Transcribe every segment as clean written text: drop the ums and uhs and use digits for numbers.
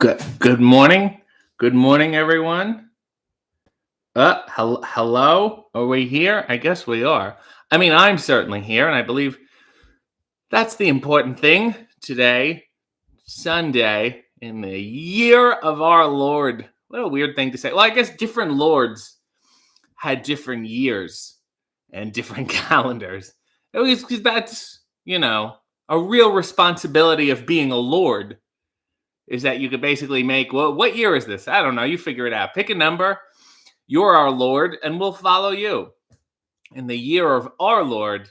Good morning. Good morning, everyone. Hello. Are we here? I guess we are. I mean, I'm certainly here, and I believe that's the important thing today, Sunday, in the year of our Lord. What a weird thing to say. Well, I guess different lords had different years and different calendars. It was because that's a real responsibility of being a lord is that you could basically make, well, what year is this? I don't know. You figure it out. Pick a number. You're our Lord, and we'll follow you. In the year of our Lord,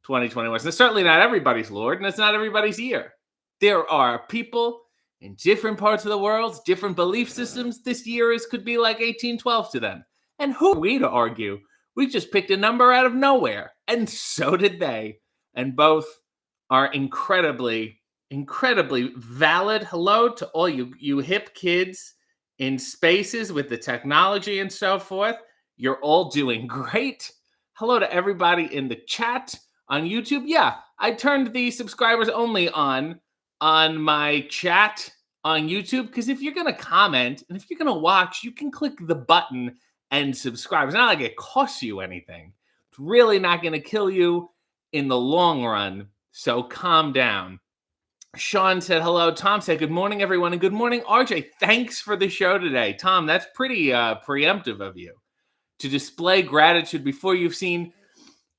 2021. It's certainly not everybody's Lord, and it's not everybody's year. There are people in different parts of the world, different belief systems. This year could be like 1812 to them. And who are we to argue? We just picked a number out of nowhere, and so did they. And both are incredibly valid. Hello to all you hip kids in spaces with the technology and so forth. You're all doing great. Hello to everybody in the chat on YouTube. Yeah, I turned the subscribers only on my chat on YouTube because if you're going to comment and if you're going to watch, you can click the button and subscribe. It's not like it costs you anything. It's really not going to kill you in the long run. So calm down. Sean said hello. Tom said good morning, everyone. And good morning, RJ. Thanks for the show today. Tom, that's pretty preemptive of you to display gratitude before you've seen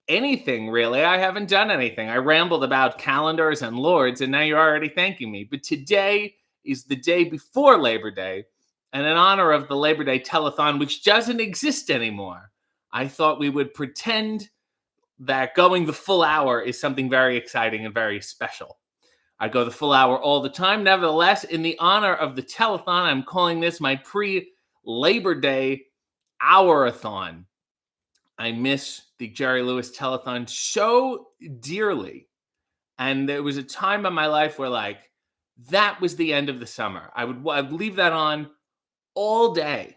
anything, really. I haven't done anything. I rambled about calendars and lords, and now you're already thanking me. But today is the day before Labor Day, and in honor of the Labor Day telethon, which doesn't exist anymore, I thought we would pretend that going the full hour is something very exciting and very special. I go the full hour all the time. Nevertheless, in the honor of the telethon, I'm calling this my pre-Labor Day Hourthon. I miss the Jerry Lewis telethon so dearly. And there was a time in my life where that was the end of the summer. I'd leave that on all day.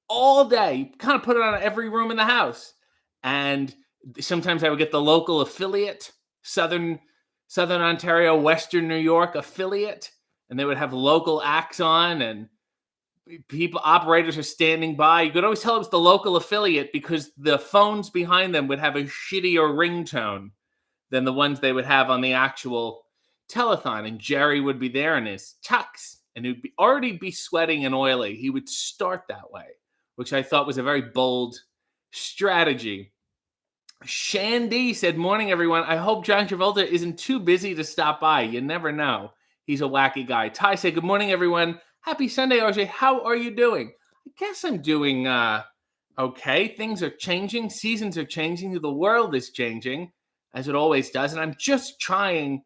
You kind of put it on every room in the house. And sometimes I would get the local affiliate, Southern Ontario, Western New York affiliate, and they would have local acts on, and operators are standing by. You could always tell it was the local affiliate because the phones behind them would have a shittier ringtone than the ones they would have on the actual telethon. And Jerry would be there in his tux, and he'd already be sweating and oily. He would start that way, which I thought was a very bold strategy. Shandy said, morning, everyone. I hope John Travolta isn't too busy to stop by. You never know. He's a wacky guy. Ty said, good morning, everyone. Happy Sunday, RJ. How are you doing? I guess I'm doing okay. Things are changing. Seasons are changing. The world is changing, as it always does. And I'm just trying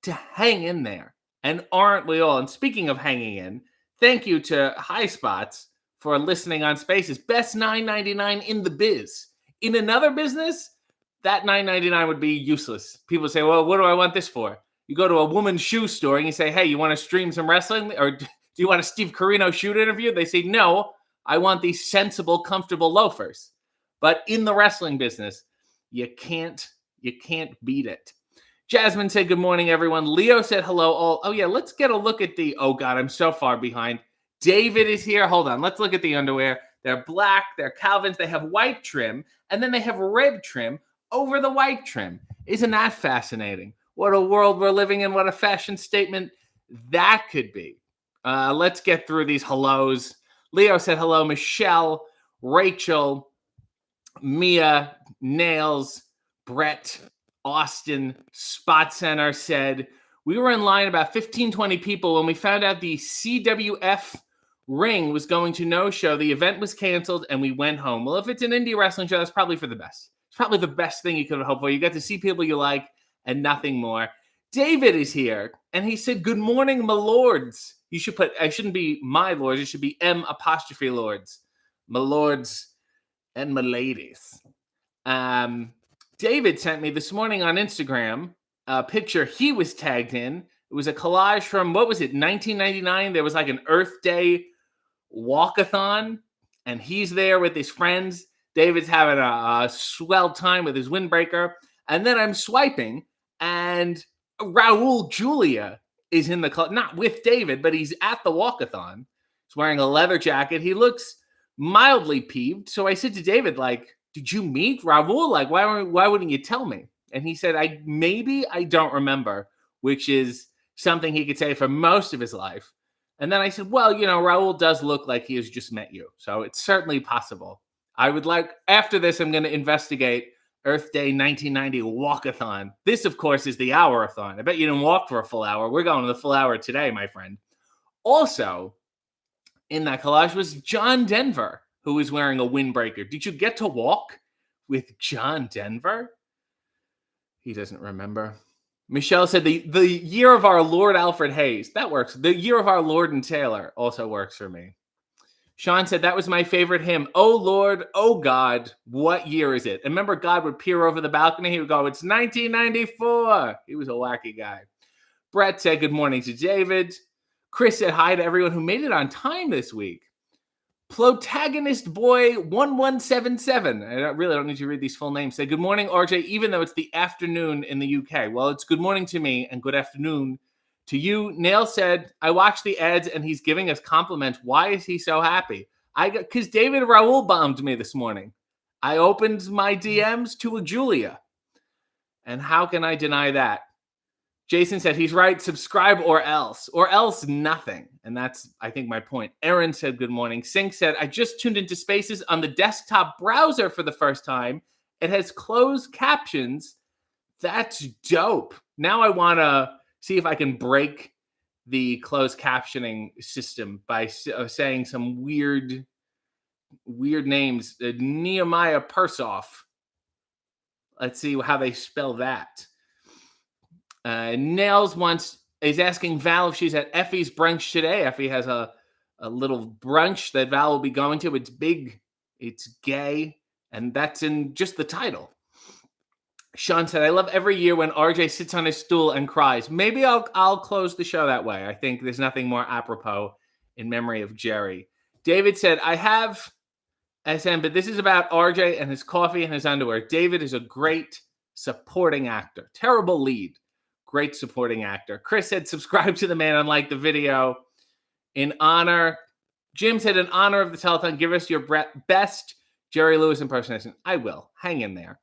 to hang in there. And aren't we all? And speaking of hanging in, thank you to High Spots for listening on Spaces. Best $9.99 in the biz. In another business, that $9.99 would be useless. People say, well, what do I want this for? You go to a woman's shoe store and you say, hey, you want to stream some wrestling? Or do you want a Steve Corino shoot interview? They say, no, I want these sensible, comfortable loafers. But in the wrestling business, you can't beat it. Jasmine said, good morning, everyone. Leo said hello all. Oh, yeah, let's get a look at oh, God, I'm so far behind. David is here. Hold on. Let's look at the underwear. They're black. They're Calvins. They have white trim. And then they have red trim over the white trim. Isn't that fascinating? What a world we're living in. What a fashion statement that could be. Let's get through these hellos. Leo said hello. Michelle, Rachel, Mia, Nails, Brett, Austin, Spot Center said, we were in line about 15, 20 people when we found out the CWF ring was going to no-show. The event was canceled, and we went home. Well, if it's an indie wrestling show, that's probably for the best. It's probably the best thing you could have hoped for. You get to see people you like and nothing more. David is here, and he said, good morning, my lords. You should I shouldn't be my lords. It should be M''lords. My lords and my ladies. David sent me this morning on Instagram a picture he was tagged in. It was a collage from, 1999? There was like an Earth Day walkathon, and he's there with his friends. David's having a swell time with his windbreaker. And then I'm swiping, and Raul Julia is in the club, not with David, but he's at the walkathon. He's wearing a leather jacket. He looks mildly peeved. So I said to David, like, did you meet Raul? Like, why wouldn't you tell me? And he said, I don't remember, which is something he could say for most of his life. And then I said, well, Raul does look like he has just met you. So it's certainly possible. After this, I'm going to investigate Earth Day 1990 walkathon. This, of course, is the hour-a-thon. I bet you didn't walk for a full hour. We're going to the full hour today, my friend. Also, in that collage was John Denver, who was wearing a windbreaker. Did you get to walk with John Denver? He doesn't remember. Michelle said the year of our Lord Alfred Hayes. That works. The year of our Lord and Taylor also works for me. Sean said that was my favorite hymn. Oh Lord, oh God, what year is it? And remember, God would peer over the balcony. He would go, it's 1994. He was a wacky guy. Brett said good morning to David. Chris said hi to everyone who made it on time this week. Protagonist Boy 1177. I really don't need to read these full names. Say good morning, RJ, even though it's the afternoon in the UK. Well, it's good morning to me and good afternoon to you. Nail said, I watched the ads and he's giving us compliments. Why is he so happy? Because David Raul bombed me this morning. I opened my DMs to a Julia. And how can I deny that? Jason said, he's right, subscribe or else nothing. And that's, I think, my point. Aaron said, good morning. Sink said, I just tuned into Spaces on the desktop browser for the first time. It has closed captions. That's dope. Now I want to see if I can break the closed captioning system by saying some weird names. Nehemiah Persoff. Let's see how they spell that. Nails is asking Val if she's at Effie's brunch today. Effie has a little brunch that Val will be going to. It's big, it's gay, and that's in just the title. Sean said, I love every year when RJ sits on his stool and cries. Maybe I'll close the show that way. I think there's nothing more apropos in memory of Jerry. David said, I have SM, but this is about RJ and his coffee and his underwear. David is a great supporting actor. Terrible lead. Great supporting actor. Chris said, subscribe to the man and like the video. In honor, Jim said, in honor of the telethon, give us your best Jerry Lewis impersonation. I will. Hang in there.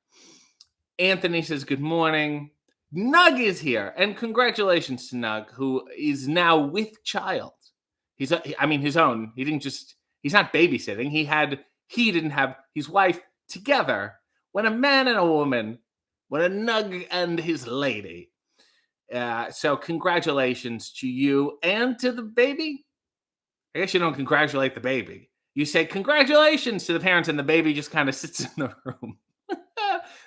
Anthony says, good morning. Nug is here. And congratulations to Nug, who is now with child. His own. He's not babysitting. He didn't have his wife together. When a man and a woman, when a Nug and his lady. So congratulations to you and to the baby. I guess you don't congratulate the baby. You say congratulations to the parents and the baby just kind of sits in the room.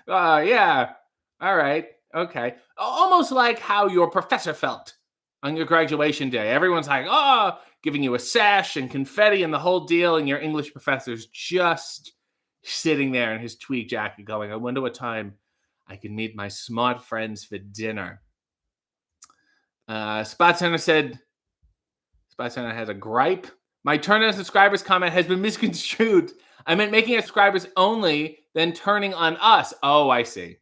Yeah. All right. Okay. Almost like how your professor felt on your graduation day. Everyone's like, oh, giving you a sash and confetti and the whole deal. And your English professor's just sitting there in his tweed jacket going, I wonder what time I can meet my smart friends for dinner. Spot Center said, Spot Center has a gripe. My turn on subscribers comment has been misconstrued. I meant making it subscribers only, then turning on us. Oh, I see.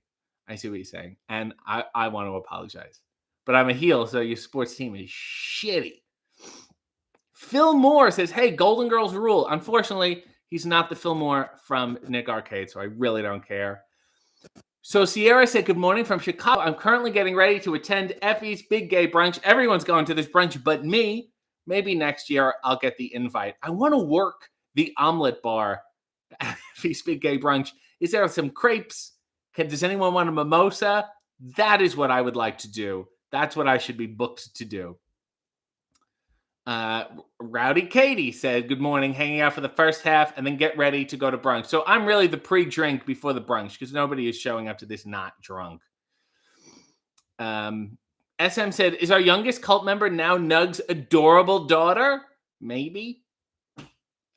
I see what you're saying. And I want to apologize. But I'm a heel, so your sports team is shitty. Phil Moore says, hey, Golden Girls rule. Unfortunately, he's not the Phil Moore from Nick Arcade, so I really don't care. So Sierra said, good morning from Chicago. I'm currently getting ready to attend Effie's Big Gay Brunch. Everyone's going to this brunch but me. Maybe next year I'll get the invite. I want to work the omelet bar at Effie's Big Gay Brunch. Is there some crepes? Does anyone want a mimosa? That is what I would like to do. That's what I should be booked to do. Rowdy Katie said, good morning, hanging out for the first half and then get ready to go to brunch. So I'm really the pre-drink before the brunch because nobody is showing up to this not drunk. SM said, is our youngest cult member now Nug's adorable daughter? Maybe.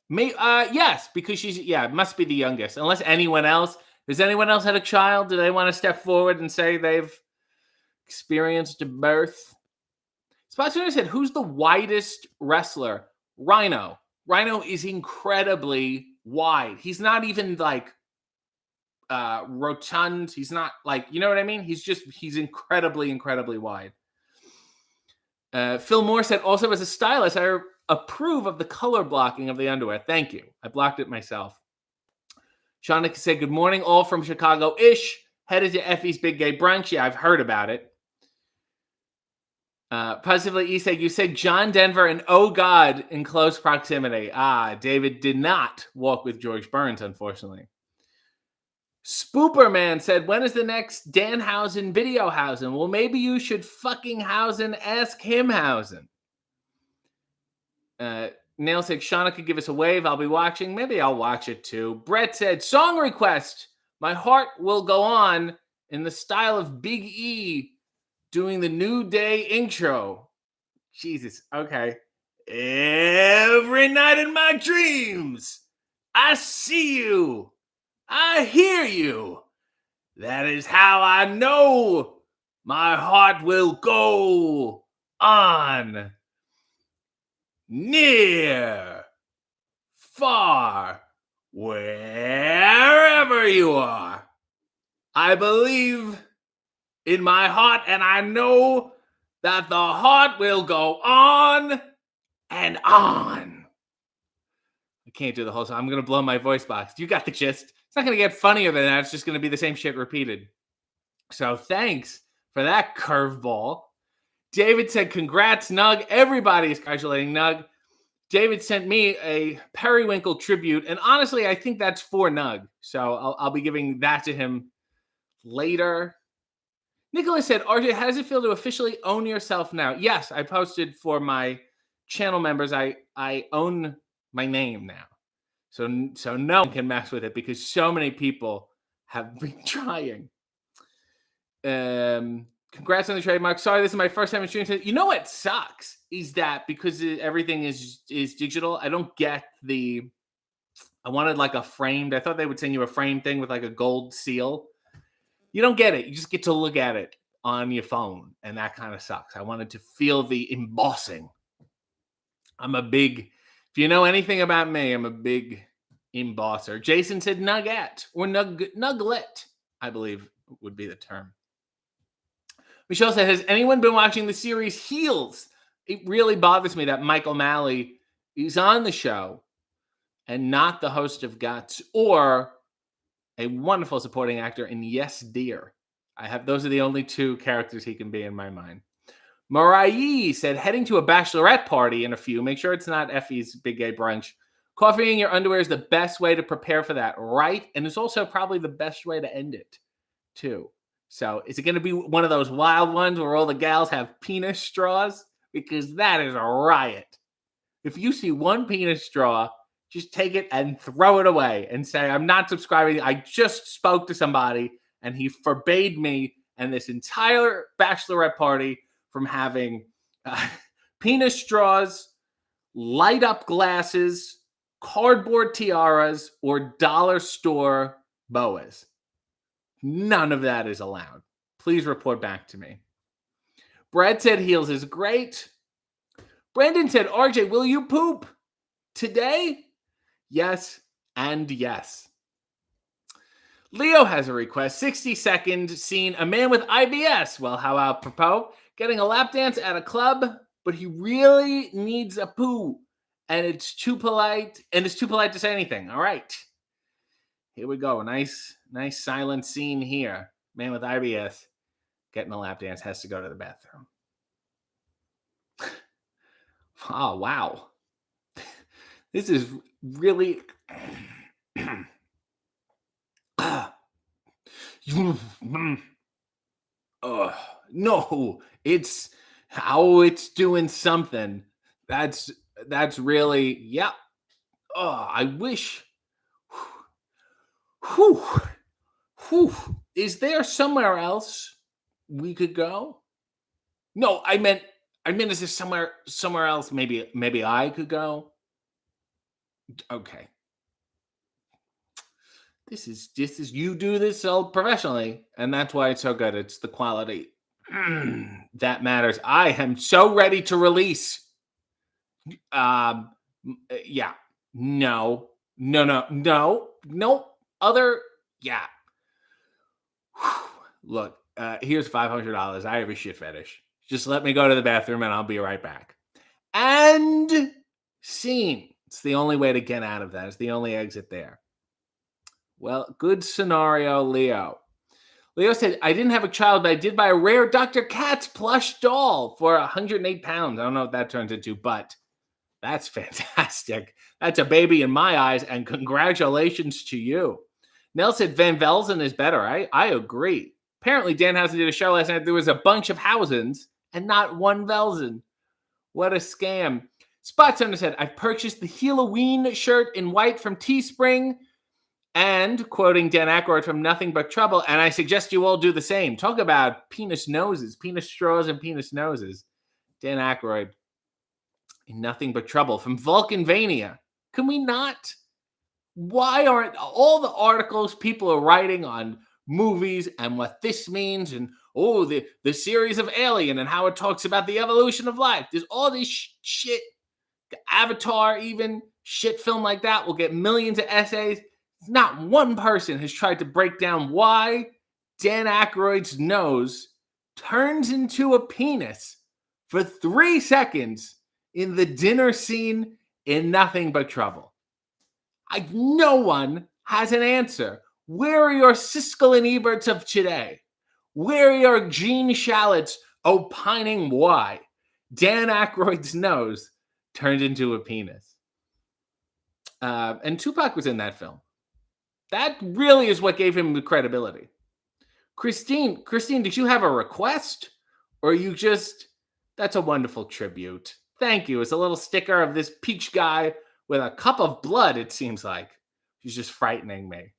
Yes, because must be the youngest. Unless anyone else. Has anyone else had a child? Do they want to step forward and say they've experienced a birth? Spotswood said, who's the widest wrestler? Rhino. Rhino is incredibly wide. He's not even like rotund. He's not like, you know what I mean? He's incredibly, incredibly wide. Phil Moore said, also as a stylist, I approve of the color blocking of the underwear. Thank you. I blocked it myself. Shauna said, good morning, all from Chicago-ish. Headed to Effie's Big Gay Brunch. Yeah, I've heard about it. Positively, you said John Denver and Oh God in close proximity. David did not walk with George Burns, unfortunately. Spooperman said, when is the next Danhausen Videohausen? Well, maybe you should fucking Hausen ask him Hausen. Nail said, Shauna could give us a wave. I'll be watching. Maybe I'll watch it too. Brett said, song request. My heart will go on in the style of Big E doing the New Day intro. Jesus. Okay. Every night in my dreams, I see you. I hear you. That is how I know my heart will go on. Near, far, wherever you are. I believe in my heart, and I know that the heart will go on and on. I can't do the whole song. I'm going to blow my voice box. You got the gist. It's not going to get funnier than that. It's just going to be the same shit repeated. So thanks for that curveball. David said, congrats, Nug. Everybody is congratulating Nug. David sent me a Periwinkle tribute, and honestly, I think that's for Nug. So I'll be giving that to him later. Nicholas said, RJ, how does it feel to officially own yourself now? Yes, I posted for my channel members. I own my name now. So no one can mess with it because so many people have been trying. Congrats on the trademark. Sorry, this is my first time in streaming. You know what sucks is that because everything is digital, I don't get I wanted like a framed. I thought they would send you a framed thing with like a gold seal. You don't get it. You just get to look at it on your phone, and that kind of sucks. I wanted to feel the embossing. If you know anything about me, I'm a big embosser. Jason said nugget or nuglet, I believe would be the term. Michelle said, has anyone been watching the series Heels? It really bothers me that Mike O'Malley is on the show and not the host of Guts or a wonderful supporting actor in Yes, Dear. Those are the only two characters he can be in my mind. Mariah said, heading to a bachelorette party in a few. Make sure it's not Effie's Big Gay Brunch. Coffee in your underwear is the best way to prepare for that, right? And it's also probably the best way to end it, too. So is it going to be one of those wild ones where all the gals have penis straws? Because that is a riot. If you see one penis straw, just take it and throw it away and say, I'm not subscribing. I just spoke to somebody and he forbade me and this entire bachelorette party from having penis straws, light up glasses, cardboard tiaras, or dollar store boas. None of that is allowed. Please report back to me. Brad said Heels is great. Brandon said, RJ, will you poop today? Yes and yes. Leo has a request. 60-second scene. A man with IBS. Well, how apropos. Getting a lap dance at a club, but he really needs a poo. And it's too polite. To say anything. All right. Here we go. Nice silent scene here. Man with IBS getting a lap dance has to go to the bathroom. Oh, wow. This is really... no, it's doing something. That's really, yeah. Oh, I wish. Whew. Is there somewhere else we could go? No, I meant is there somewhere else maybe I could go? Okay. This is you do this all professionally, and that's why it's so good. It's the quality that matters. I am so ready to release. Yeah. No. Other. Yeah. Look, here's $500. I have a shit fetish. Just let me go to the bathroom and I'll be right back. And scene. It's the only way to get out of that. It's the only exit there. Well, good scenario, Leo. Leo said, I didn't have a child, but I did buy a rare Dr. Katz plush doll for 108 pounds. I don't know what that turns into, but that's fantastic. That's a baby in my eyes, and congratulations to you. Nell said Van Velzen is better. I agree. Apparently, Danhausen did a show last night. There was a bunch of Hausens and not one Velzen. What a scam. Spot Center said, I've purchased the Halloween shirt in white from Teespring. And, quoting Dan Aykroyd from Nothing But Trouble, and I suggest you all do the same. Talk about penis noses, penis straws and penis noses. Dan Aykroyd in Nothing But Trouble from Vulcanvania. Can we not? Why aren't all the articles people are writing on movies and what this means and, the series of Alien and how it talks about the evolution of life. There's all this shit. The Avatar, even, shit film like that will get millions of essays. Not one person has tried to break down why Dan Aykroyd's nose turns into a penis for 3 seconds in the dinner scene in Nothing But Trouble. No one has an answer. Where are your Siskel and Eberts of today? Where are your Gene Shallot's opining why Dan Aykroyd's nose turned into a penis? And Tupac was in that film. That really is what gave him the credibility. Christine, did you have a request? Or you just, that's a wonderful tribute. Thank you. It's a little sticker of this peach guy with a cup of blood, it seems like. She's just frightening me.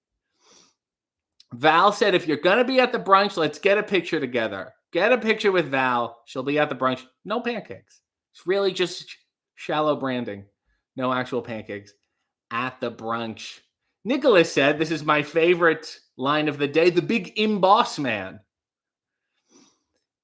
Val said, if you're going to be at the brunch, let's get a picture together. Get a picture with Val. She'll be at the brunch. No pancakes. It's really just shallow branding. No actual pancakes at the brunch. Nicholas said, this is my favorite line of the day, the big emboss man.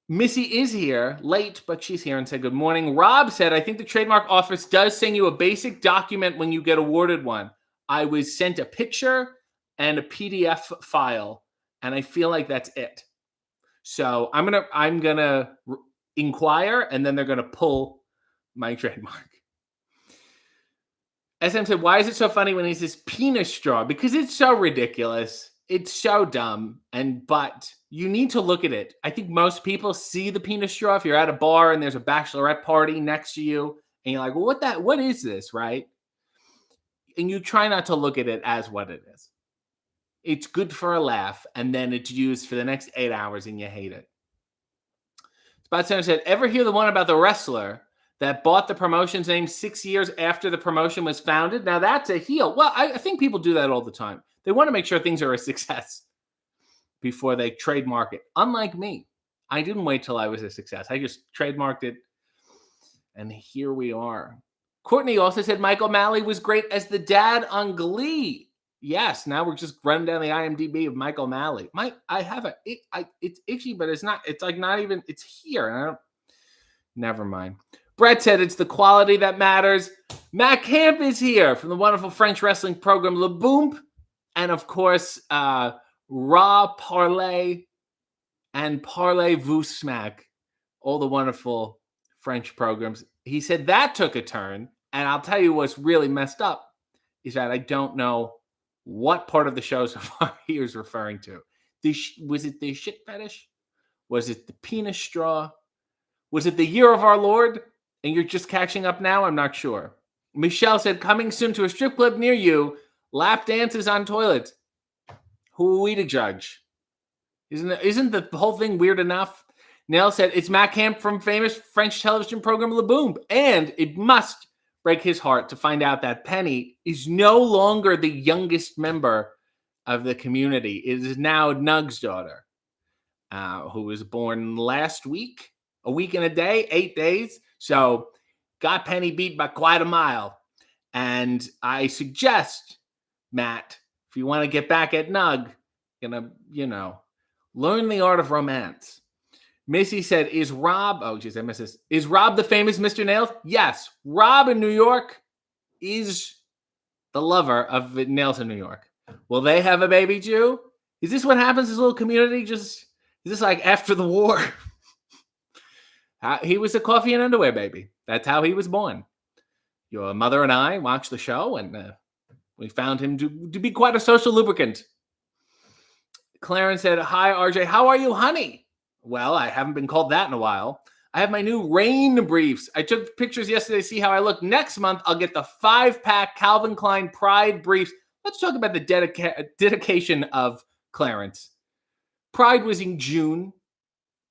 Missy is here, late, but she's here and said good morning. Rob said, I think the trademark office does send you a basic document when you get awarded one. I was sent a picture and a PDF file, and I feel like that's it. So I'm gonna inquire, and then they're gonna pull my trademark. SM said, why is it so funny when he says penis straw? Because it's so ridiculous. It's so dumb. But you need to look at it. I think most people see the penis straw if you're at a bar and there's a bachelorette party next to you. And you're like, well, what is this, right? And you try not to look at it as what it is. It's good for a laugh. And then it's used for the next 8 hours and you hate it. Spot Center said, ever hear the one about the wrestler that bought the promotion's name 6 years after the promotion was founded? Now that's a heel. Well, I think people do that all the time. They want to make sure things are a success before they trademark it. Unlike me, I didn't wait till I was a success. I just trademarked it, and here we are. Courtney also said Michael Malley was great as the dad on Glee. Yes, now we're just running down the IMDb of Michael Malley. I have it's itchy, but it's not. It's like not even. It's here. And I don't. Never mind. Brett said it's the quality that matters. Matt Camp is here from the wonderful French wrestling program Le Boom. And of course, Raw Parlay and Parlez-vous Smack. All the wonderful French programs. He said that took a turn. And I'll tell you what's really messed up is that I don't know what part of the show so far he was referring to. Was it the shit fetish? Was it the penis straw? Was it the year of our Lord? And you're just catching up now? I'm not sure. Michelle said, coming soon to a strip club near you, lap dances on toilets. Who are we to judge? Isn't the whole thing weird enough? Nell said, it's Matt Camp from famous French television program Le Boom. And it must break his heart to find out that Penny is no longer the youngest member of the community. It is now Nug's daughter, who was born last week, a week and a day, 8 days. So got Penny beat by quite a mile. And I suggest, Matt, if you want to get back at Nug, learn the art of romance. Missy said, is Rob the famous Mr. Nails? Yes. Rob in New York is the lover of Nails in New York. Will they have a baby Jew? Is this what happens? This little community is this like after the war? He was a coffee and underwear baby. That's how he was born. Your mother and I watched the show, and we found him to be quite a social lubricant. Clarence said, "Hi, RJ. How are you, honey?" Well, I haven't been called that in a while. I have my new rain briefs. I took pictures yesterday to see how I look. Next month, I'll get the 5-pack Calvin Klein Pride briefs. Let's talk about the dedication of Clarence. Pride was in June,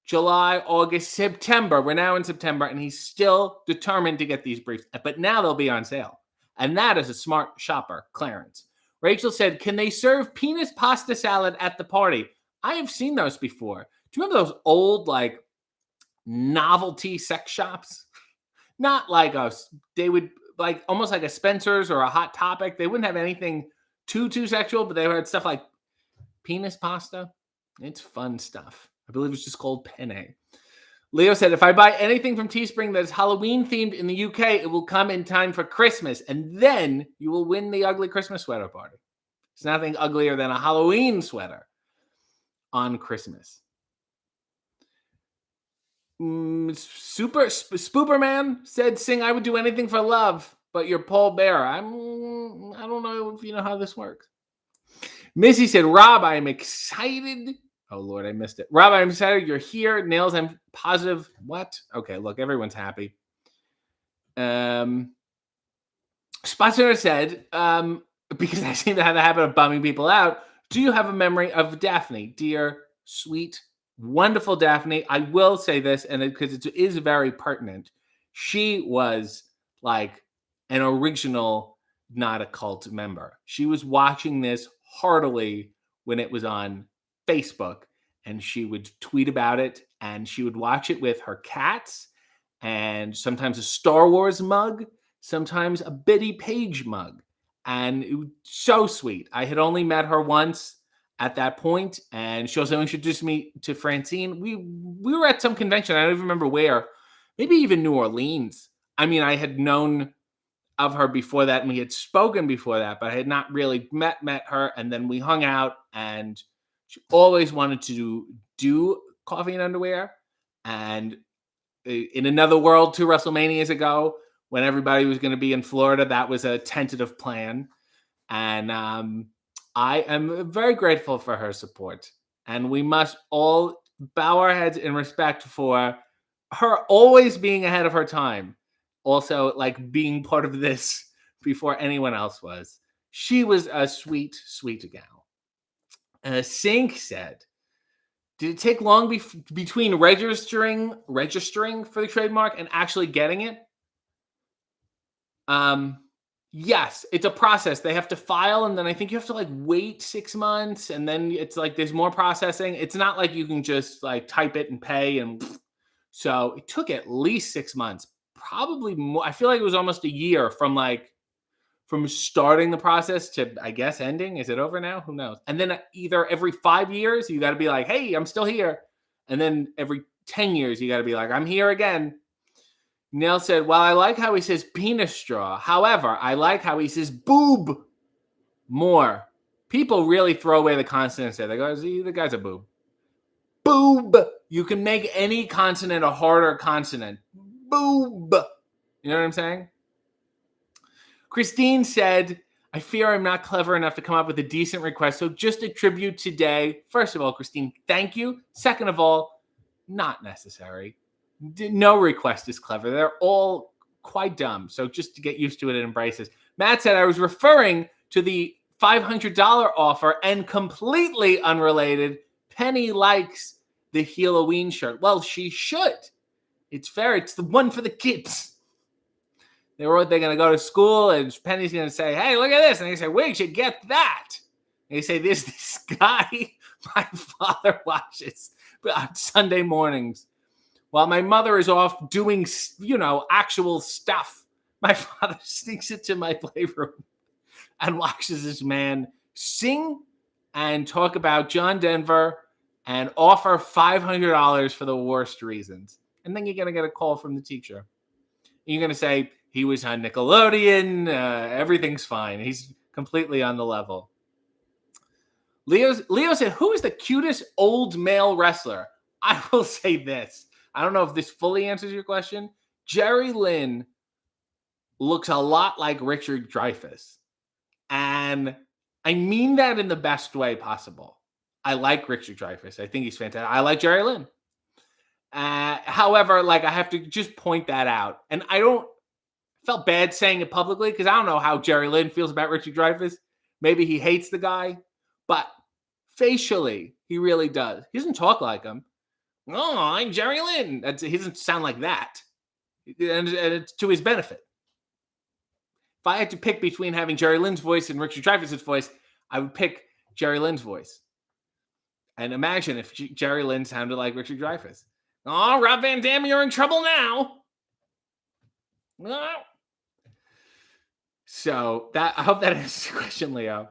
July, August, September. We're now in September, and he's still determined to get these briefs. But now they'll be on sale. And that is a smart shopper, Clarence. Rachel said, "Can they serve penis pasta salad at the party?" I have seen those before. Do you remember those old, like, novelty sex shops? Not like us. They would, like, almost like a Spencer's or a Hot Topic. They wouldn't have anything too sexual, but they had stuff like penis pasta. It's fun stuff. I believe it's just called penne. Leo said, "If I buy anything from Teespring that is Halloween themed in the UK, it will come in time for Christmas, and then you will win the ugly Christmas sweater party." It's nothing uglier than a Halloween sweater on Christmas. Spooperman said, "Sing, I would do anything for love, but you're Paul Bear." I don't know if you know how this works. Missy said, "Rob, I am excited." Oh, Lord, I missed it. "Rob, I'm excited you're here. Nails, I'm positive." What? Okay, look, everyone's happy. Spotsner said, because I seem to have the habit of bumming people out, "Do you have a memory of Daphne? Dear, sweet, wonderful Daphne." I will say this, and because it is very pertinent. She was like an original, not a cult member. She was watching this heartily when it was on Facebook, and she would tweet about it, and she would watch it with her cats, and sometimes a Star Wars mug, sometimes a Betty Page mug. And it was so sweet. I had only met her once at that point, and she also introduced me to Francine. We were at some convention. I don't even remember where. Maybe even New Orleans. I mean, I had known of her before that, and we had spoken before that, but I had not really met her. And then we hung out, and she always wanted to do coffee and underwear. And in another world, 2 WrestleManias ago, when everybody was going to be in Florida, that was a tentative plan. And I am very grateful for her support. And we must all bow our heads in respect for her always being ahead of her time. Also, like, being part of this before anyone else was. She was a sweet, sweet gal. Sink said, "Did it take long between registering for the trademark and actually getting it?" Yes, it's a process. They have to file, and then I think you have to, like, wait 6 months, and then it's like there's more processing. It's not like you can just, like, type it and pay, and so it took at least 6 months, probably more. I feel like it was almost a year from starting the process to, I guess, ending. Is it over now? Who knows? And then either every 5 years you got to be like, "Hey, I'm still here," and then every 10 years you got to be like, "I'm here again." Neil said, "Well, I like how he says penis straw. However, I like how he says boob more. People really throw away the consonants there. They go, the guy's a boob. Boob. You can make any consonant a harder consonant. Boob. You know what I'm saying?" Christine said, "I fear I'm not clever enough to come up with a decent request, so just a tribute today." First of all, Christine, thank you. Second of all, not necessary. No request is clever. They're all quite dumb. So just to get used to it and embrace it. Matt said, "I was referring to the $500 offer, and completely unrelated, Penny likes the Halloween shirt." Well, she should. It's fair. It's the one for the kids. They're going to go to school, and Penny's going to say, "Hey, look at this." And they say, "We should get that." And they say, this guy my father watches on Sunday mornings while my mother is off doing, actual stuff. My father sneaks into my playroom and watches this man sing and talk about John Denver and offer $500 for the worst reasons. And then you're going to get a call from the teacher. You're going to say, "He was on Nickelodeon. Everything's fine. He's completely on the level." Leo said, "Who is the cutest old male wrestler?" I will say this. I don't know if this fully answers your question. Jerry Lynn looks a lot like Richard Dreyfuss. And I mean that in the best way possible. I like Richard Dreyfuss. I think he's fantastic. I like Jerry Lynn. However, like, I have to just point that out. And I don't felt bad saying it publicly because I don't know how Jerry Lynn feels about Richard Dreyfuss. Maybe he hates the guy, but facially, he really does. He doesn't talk like him. Oh, I'm Jerry Lynn. He doesn't sound like that. And it's to his benefit. If I had to pick between having Jerry Lynn's voice and Richard Dreyfuss's voice, I would pick Jerry Lynn's voice. And imagine if Jerry Lynn sounded like Richard Dreyfuss. Oh, Rob Van Dam, you're in trouble now. Oh. So I hope that answers the question, Leo.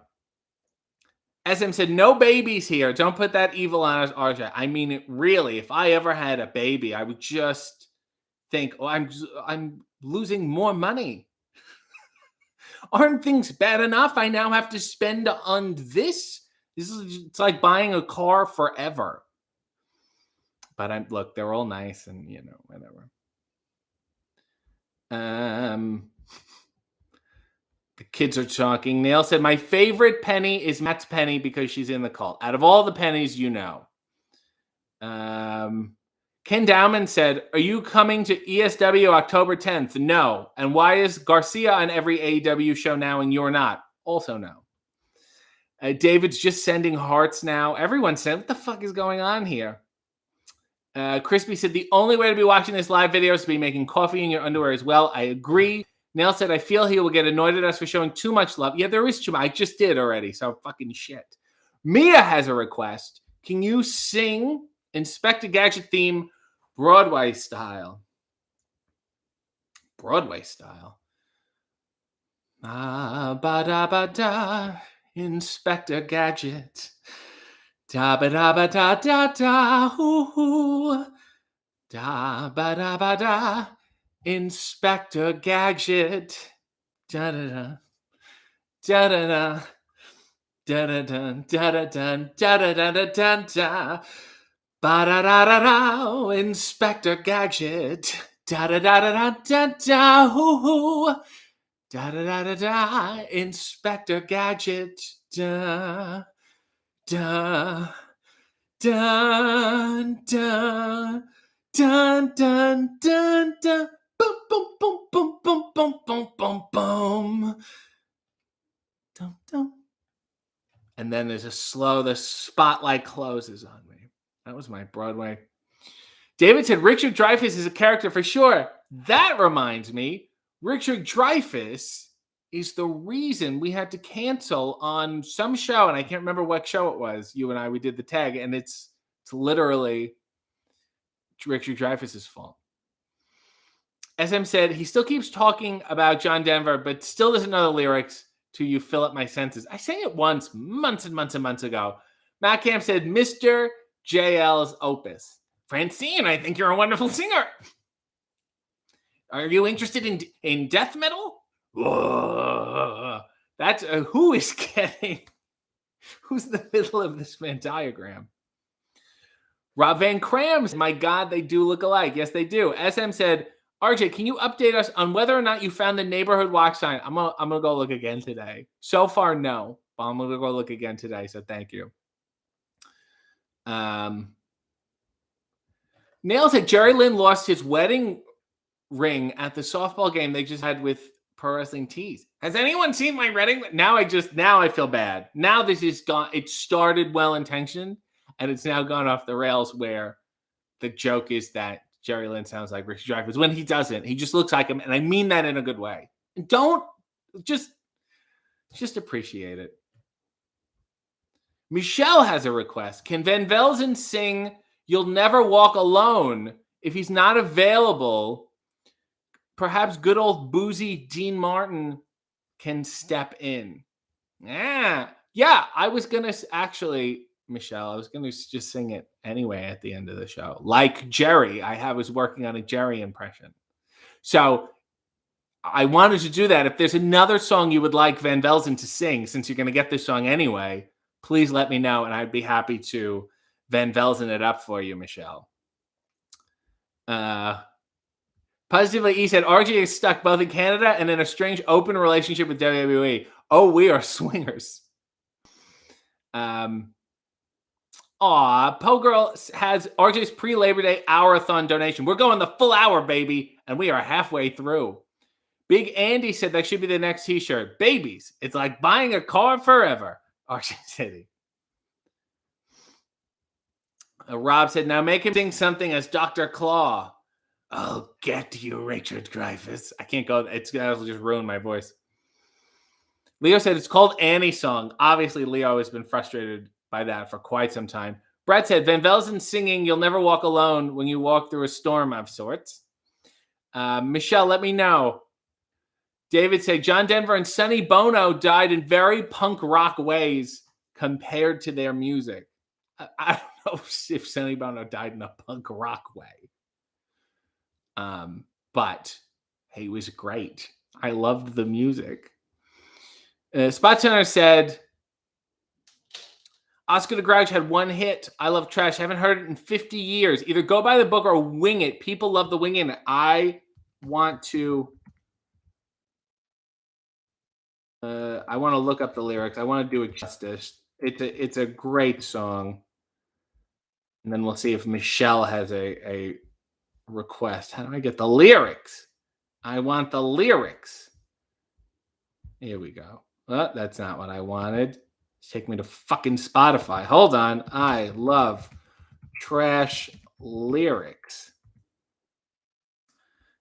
SM said, no babies here. Don't put that evil on us, RJ. I mean it really. If I ever had a baby, I would just think, oh, I'm losing more money. Aren't things bad enough? I now have to spend on this. It's like buying a car forever. But look, they're all nice and whatever. The kids are talking. Nail said, my favorite Penny is Matt's Penny because she's in the cult. Out of all the Pennies, Ken Dowman said, are you coming to ESW October 10th? No. And why is Garcia on every AEW show now and you're not? Also no. David's just sending hearts now. Everyone said, what the fuck is going on here? Crispy said, the only way to be watching this live video is to be making coffee in your underwear as well. I agree. Nail said, I feel he will get annoyed at us for showing too much love. Yeah, there is too much. I just did already, so fucking shit. Mia has a request. Can you sing Inspector Gadget theme Broadway style? Broadway style. Ba-da-ba-da, Inspector Gadget. Da-ba-da-ba-da-da-da, hoo-hoo. Da-ba-da-ba-da, Inspector Gadget. Da-da-da. Da-da-da. Da-da-da. Da-da-da. Da-da-da-da-da-da. Ba-da-da-da-da, Inspector Gadget. Da-da-da-da-da-da-da, hoo-hoo. Da-da-da-da-da, Inspector Gadget. Da, da, dun, dun, dun, dun, dun, dun. Boom, boom, boom, boom, boom, boom, boom, boom, boom. Dum, dum. And then there's the spotlight closes on me. That was my Broadway. David said, Richard Dreyfuss is a character for sure. That reminds me, Richard Dreyfuss is the reason we had to cancel on some show, and I can't remember what show it was. You and I, we did the tag, and it's literally Richard Dreyfuss's fault. SM said, he still keeps talking about John Denver, but still doesn't know the lyrics to You Fill Up My Senses. I sang it once, months and months and months ago. Matt Camp said, Mr. JL's Opus. Francine, I think you're a wonderful singer. Are you interested in death metal? Whoa. That's who's in the middle of this Venn diagram? Rob Van Crams, my God, they do look alike. Yes, they do. SM said, RJ, can you update us on whether or not you found the neighborhood watch sign? I'm gonna go look again today. So far, no, but I'm gonna go look again today. So thank you. Nails said Jerry Lynn lost his wedding ring at the softball game they just had with Pro Wrestling Tees. Has anyone seen my wedding? Now I feel bad. Now this is gone. It started well intentioned, and it's now gone off the rails where the joke is that Jerry Lynn sounds like Richard Dreyfuss when he doesn't. He just looks like him, and I mean that in a good way. And don't just appreciate it. Michelle has a request. Can Van Velzen sing You'll Never Walk Alone? If he's not available, perhaps good old boozy Dean Martin can step in. Yeah, I was going to actually, Michelle, I was going to just sing it anyway at the end of the show. Like Jerry, I was working on a Jerry impression. So I wanted to do that. If there's another song you would like Van Velzen to sing, since you're going to get this song anyway, please let me know, and I'd be happy to Van Velzen it up for you, Michelle. Uh, Positively, E said RJ is stuck both in Canada and in a strange open relationship with WWE. Oh, we are swingers. Um, Poe Girl has RJ's pre Labor Day hour-a-thon donation. We're going the full hour, baby, and we are halfway through. Big Andy said that should be the next T-shirt. Babies, it's like buying a car forever. RJ City. Rob said, now make him sing something as Dr. Claw. I'll get you, Richard Dreyfuss. I can't go. That'll just ruin my voice. Leo said it's called Annie Song. Obviously, Leo has been frustrated by that for quite some time. Brett said, Van Velzen singing You'll Never Walk Alone when you walk through a storm of sorts. Michelle, let me know. David said, John Denver and Sonny Bono died in very punk rock ways compared to their music. I don't know if Sonny Bono died in a punk rock way. But he was great. I loved the music. Spot Center said, Oscar the Grouch had one hit. I love trash. I haven't heard it in 50 years. Either go by the book or wing it. People love the winging it. I want to look up the lyrics. I want to do it justice. It's a great song. And then we'll see if Michelle has a request. How do I get the lyrics? I want the lyrics. Here we go. Well, that's not what I wanted. Take me to fucking Spotify. Hold on. I love trash lyrics.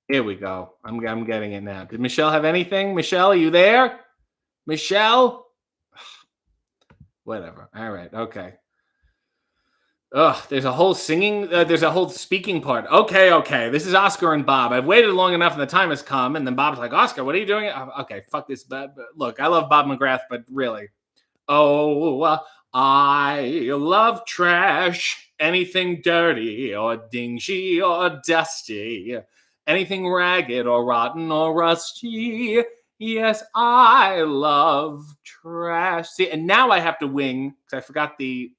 Here we go. I'm getting it now. Did Michelle have anything? Michelle, are you there? Michelle? Whatever. All right. Okay. Ugh, there's a whole speaking part. Okay. This is Oscar and Bob. I've waited long enough and the time has come. And then Bob's like, Oscar, what are you doing? Okay, fuck this. Look, I love Bob McGrath, but really. Oh, I love trash. Anything dirty or dingy or dusty. Anything ragged or rotten or rusty. Yes, I love trash. See, and now I have to wing because I forgot the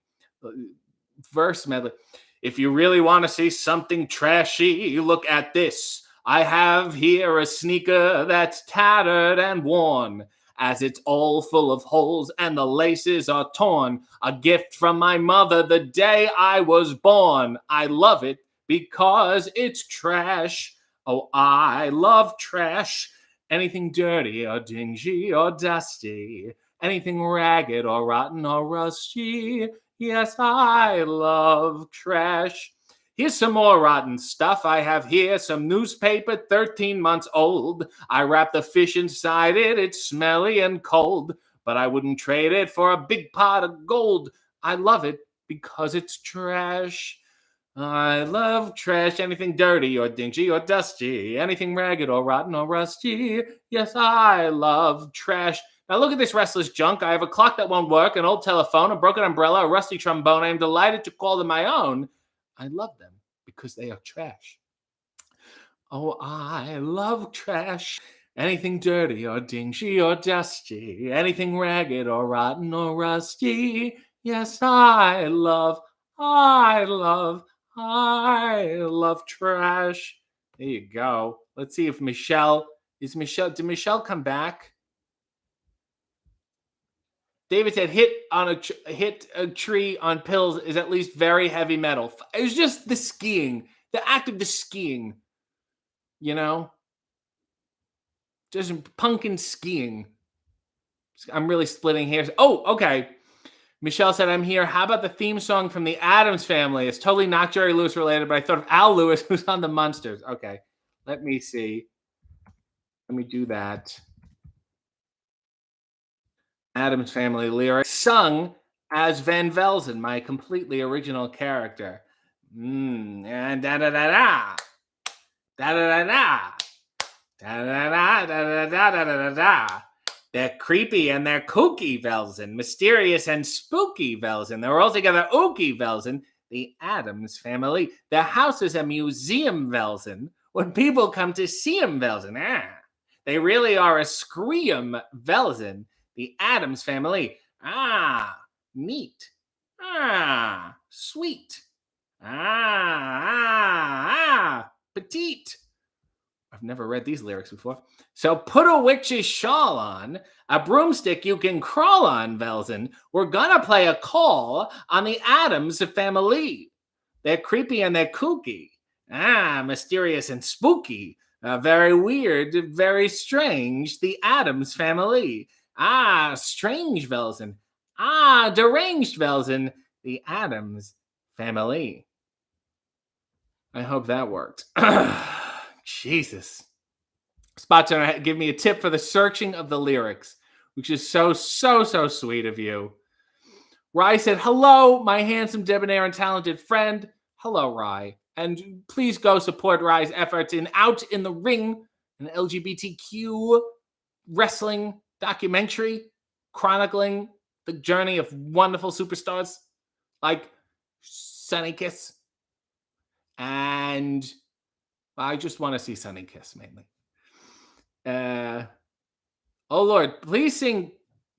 verse medley. If you really want to see something trashy, look at this. I have here a sneaker that's tattered and worn, as it's all full of holes and the laces are torn. A gift from my mother the day I was born. I love it because it's trash. Oh, I love trash. Anything dirty or dingy or dusty. Anything ragged or rotten or rusty. Yes, I love trash. Here's some more rotten stuff. I have here some newspaper 13 months old. I wrap the fish inside it. It's smelly and cold, but I wouldn't trade it for a big pot of gold. I love it because it's trash. I love trash. Anything dirty or dingy or dusty. Anything ragged or rotten or rusty. Yes, I love trash. Now look at this restless junk. I have a clock that won't work, an old telephone, a broken umbrella, a rusty trombone. I am delighted to call them my own. I love them because they are trash. Oh, I love trash. Anything dirty or dingy or dusty. Anything ragged or rotten or rusty. Yes, I love trash. There you go. Let's see if did Michelle come back? David said, hit a tree on pills is at least very heavy metal. It was just the skiing, the act of the skiing, just punkin' skiing. I'm really splitting hairs. Oh, okay. Michelle said, I'm here. How about the theme song from the Addams Family? It's totally not Jerry Lewis related, but I thought of Al Lewis, who's on the Munsters. Okay, let me see. Let me do that. Addams Family lyrics sung as Van Velzen, my completely original character. And da da da da da da da da da da da da da da da. They're creepy and they're kooky Velzen, mysterious and spooky Velzen. They're altogether ooky Velzen. The Addams Family. Their house is a museum Velzen. When people come to see 'em Velzen, they really are a scream Velzen. The Addams Family. Neat. Sweet. petite. I've never read these lyrics before. So put a witch's shawl on, a broomstick you can crawl on, Velzen. We're gonna play a call on the Addams family. They're creepy and they're kooky. Mysterious and spooky. Very weird, very strange. The Addams family. Strange Velzen. Deranged Velzen. The Addams family. I hope that worked. Jesus. Spot on, give me a tip for the searching of the lyrics, which is so sweet of you. Rye said, hello, my handsome, debonair, and talented friend. Hello, Rye. And please go support Rye's efforts in Out in the Ring, an LGBTQ wrestling documentary chronicling the journey of wonderful superstars like Sunny Kiss. And I just want to see Sunny Kiss mainly. Oh, Lord, please sing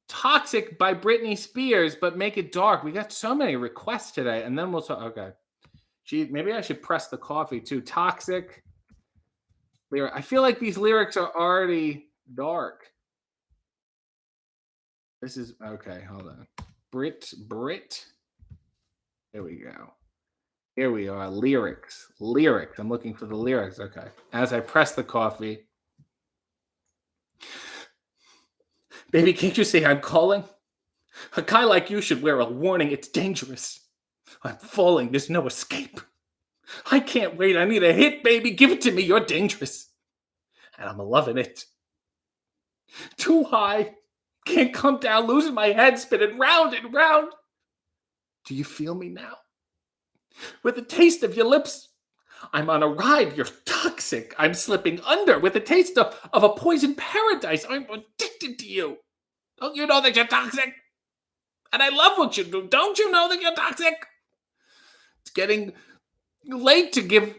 Toxic by Britney Spears, but make it dark. We got so many requests today, and then we'll talk. Okay. Gee, maybe I should press the coffee too. Toxic. I feel like these lyrics are already dark. This is okay. Hold on. Brit. There we go. Here we are. Lyrics. I'm looking for the lyrics. Okay. As I press the coffee. Baby, can't you see I'm calling? A guy like you should wear a warning. It's dangerous. I'm falling. There's no escape. I can't wait. I need a hit, baby. Give it to me. You're dangerous. And I'm loving it. Too high. Can't come down. Losing my head. Spinning round and round. Do you feel me now? With the taste of your lips, I'm on a ride. You're toxic. I'm slipping under with the taste of a poison paradise. I'm addicted to you. Don't you know that you're toxic? And I love what you do. Don't you know that you're toxic? It's getting late to give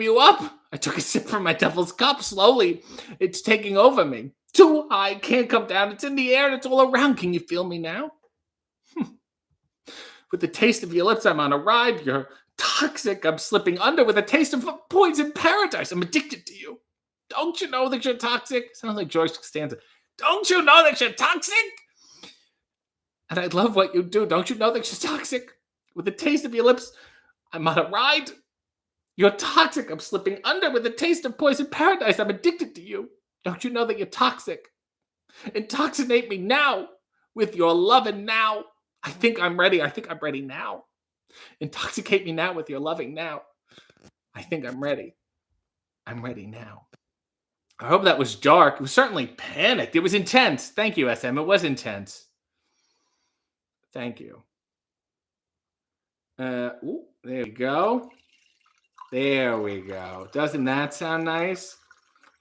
you up. I took a sip from my devil's cup slowly. It's taking over me. Too high, can't come down. It's in the air and it's all around. Can you feel me now? With the taste of your lips, I'm on a ride. You're toxic. I'm slipping under with a taste of poison paradise. I'm addicted to you. Don't you know that you're toxic? Sounds like George Costanza. Don't you know that you're toxic? And I love what you do. Don't you know that you're toxic? With the taste of your lips, I'm on a ride. You're toxic. I'm slipping under with the taste of poison paradise. I'm addicted to you. Don't you know that you're toxic? Intoxicate me now with your loving now. I think I'm ready. I think I'm ready now. Intoxicate me now with your loving now. I think I'm ready. I'm ready now. I hope that was dark. It was certainly panicked. It was intense. Thank you, SM. It was intense. Thank you. There we go. There we go. Doesn't that sound nice?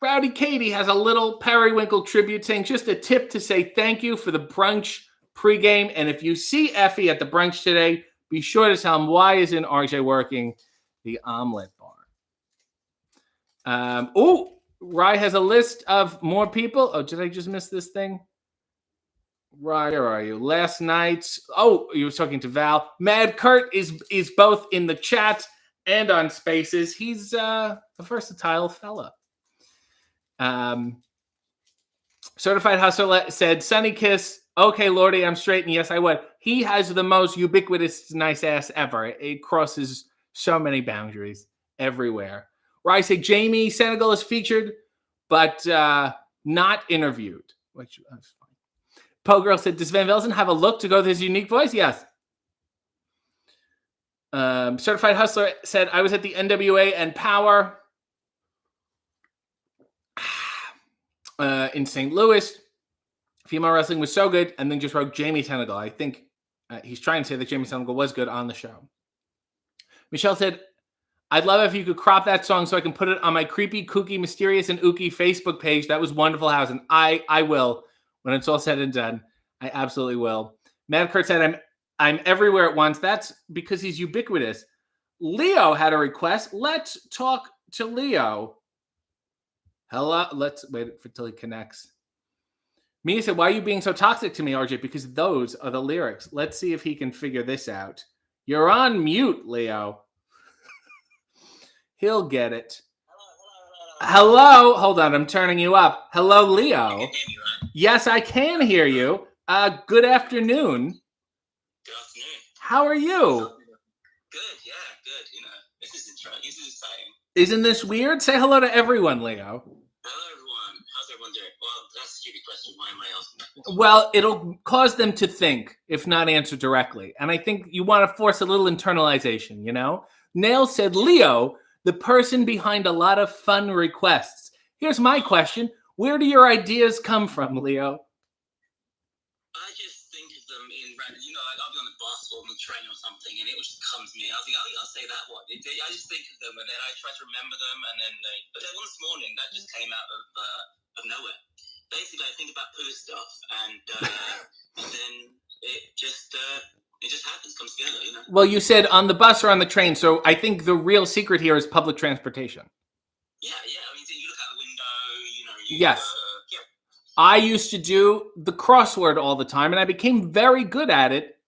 Rowdy Katie has a little Periwinkle tribute saying just a tip to say thank you for the brunch pregame. And if you see Effie at the brunch today, be sure to tell him why isn't RJ working the omelet bar. Rye has a list of more people. Oh, did I just miss this thing? Rye, where are you? Last night. Oh, you were talking to Val. Mad Kurt is both in the chat and on Spaces. He's a versatile fella. Certified Hustler said, Sunny Kiss, okay, Lordy, I'm straight, and yes, I would. He has the most ubiquitous nice ass ever. It crosses so many boundaries everywhere. Where I say Jamie Senegal is featured, but not interviewed. Which that's fine. Poe Girl said, does Van Velzen have a look to go with his unique voice? Yes. Certified Hustler said, I was at the NWA and Power in St. Louis. Female wrestling was so good, and then just wrote Jamie Senegal. I think he's trying to say that Jamie Senegal was good on the show. Michelle said, I'd love if you could crop that song so I can put it on my creepy, kooky, mysterious, and ooky Facebook page. That was wonderful housing. I will. When it's all said and done, I absolutely will. Matt Kurt said, I'm everywhere at once. That's because he's ubiquitous. Leo had a request. Let's talk to Leo. Hello. Let's wait until he connects. Mia said, why are you being so toxic to me, RJ? Because those are the lyrics. Let's see if he can figure this out. You're on mute, Leo. He'll get it. Hello. Hold on. I'm turning you up. Hello, Leo. You can hear me, right? Yes, I can hear you. Good afternoon. Good afternoon. How are you? Good, yeah, good. This is exciting. Isn't this weird? Say hello to everyone, Leo. Hello, everyone. How's everyone doing? Well, that's a stupid question. Why am I asking that? Well, it'll cause them to think, if not answer directly. And I think you want to force a little internalization, Nail said, Leo, the person behind a lot of fun requests. Here's my question. Where do your ideas come from, Leo? I just think of them in random, I'll be on the bus or on the train or something, and it will just come to me. I was like, I'll say that one. I just think of them, and then I try to remember them, and then but then one this morning, that just came out of nowhere. Basically, I think about poo stuff, and then it just happens, comes together, Well, you said on the bus or on the train, so I think the real secret here is public transportation. Yeah. I mean, you look out the window, Yes. I used to do the crossword all the time, and I became very good at it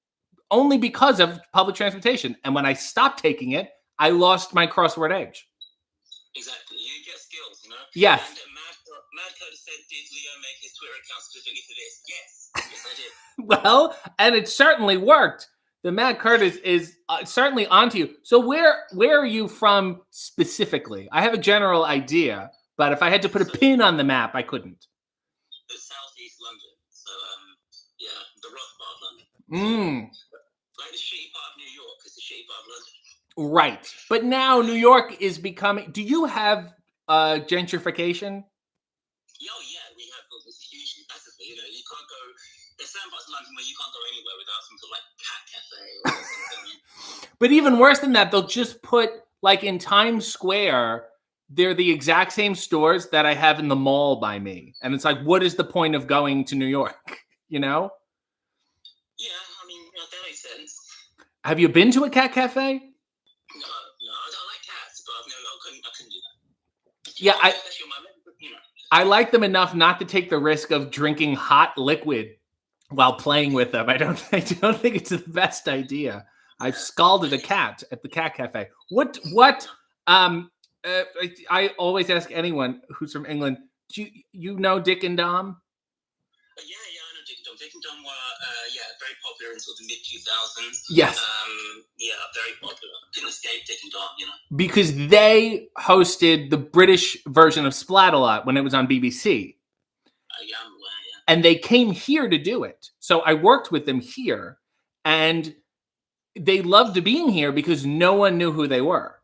only because of public transportation. And when I stopped taking it, I lost my crossword edge. Exactly. You get skills, Yes. And Mad Coder said, did Leo make his Twitter account specifically for this? Yes, I did. Well, and it certainly worked. The Mad Curtis is certainly onto you. So where are you from specifically? I have a general idea, but if I had to put a pin on the map, I couldn't. The southeast London. So, the rough part of London. Like the shitty part of New York is the shitty part of London. Right. But now New York is becoming... Do you have gentrification? Oh, yeah. We have this huge... That's the thing, you can't go... There's certain parts of London where you can't go anywhere without some sort of, cat cafe or something. But even worse than that, they'll just put, in Times Square... They're the exact same stores that I have in the mall by me. And it's like, what is the point of going to New York? Yeah, I mean, that makes sense. Have you been to a cat cafe? No, I like cats, but I couldn't do that. Yeah, I like them enough not to take the risk of drinking hot liquid while playing with them. I don't think it's the best idea. I've scalded a cat at the cat cafe. I always ask anyone who's from England, do you know Dick and Dom? Yeah, I know Dick and Dom. Dick and Dom were, very popular in sort of the mid-2000s. Yes. Very popular. Didn't escape Dick and Dom, Because they hosted the British version of Splat-A-Lot when it was on BBC. Yeah, I'm aware, yeah. And they came here to do it. So I worked with them here, and they loved being here because no one knew who they were.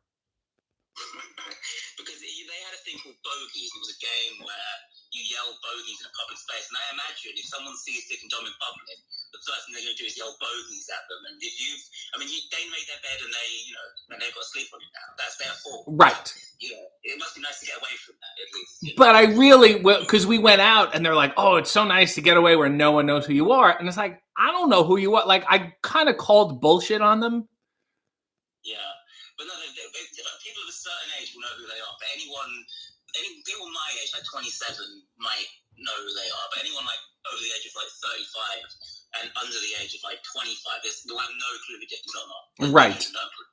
Because they had a thing called bogies. It was a game where you yell bogies in a public space. And I imagine if someone sees Dick and Dom in public, the first thing they're going to do is yell bogies at them. And they made their bed and they've got to sleep on it now. That's their fault. Right. It must be nice to get away from that, at least. But I really, because we went out and they're like, oh, it's so nice to get away where no one knows who you are. And it's like, I don't know who you are. I kind of called bullshit on them. Yeah. But no, people of a certain age will know who they are. But people my age, 27, might know who they are. But anyone over the age of 35 and under the age of 25, they'll have no clue who Dick and Dom are. Right.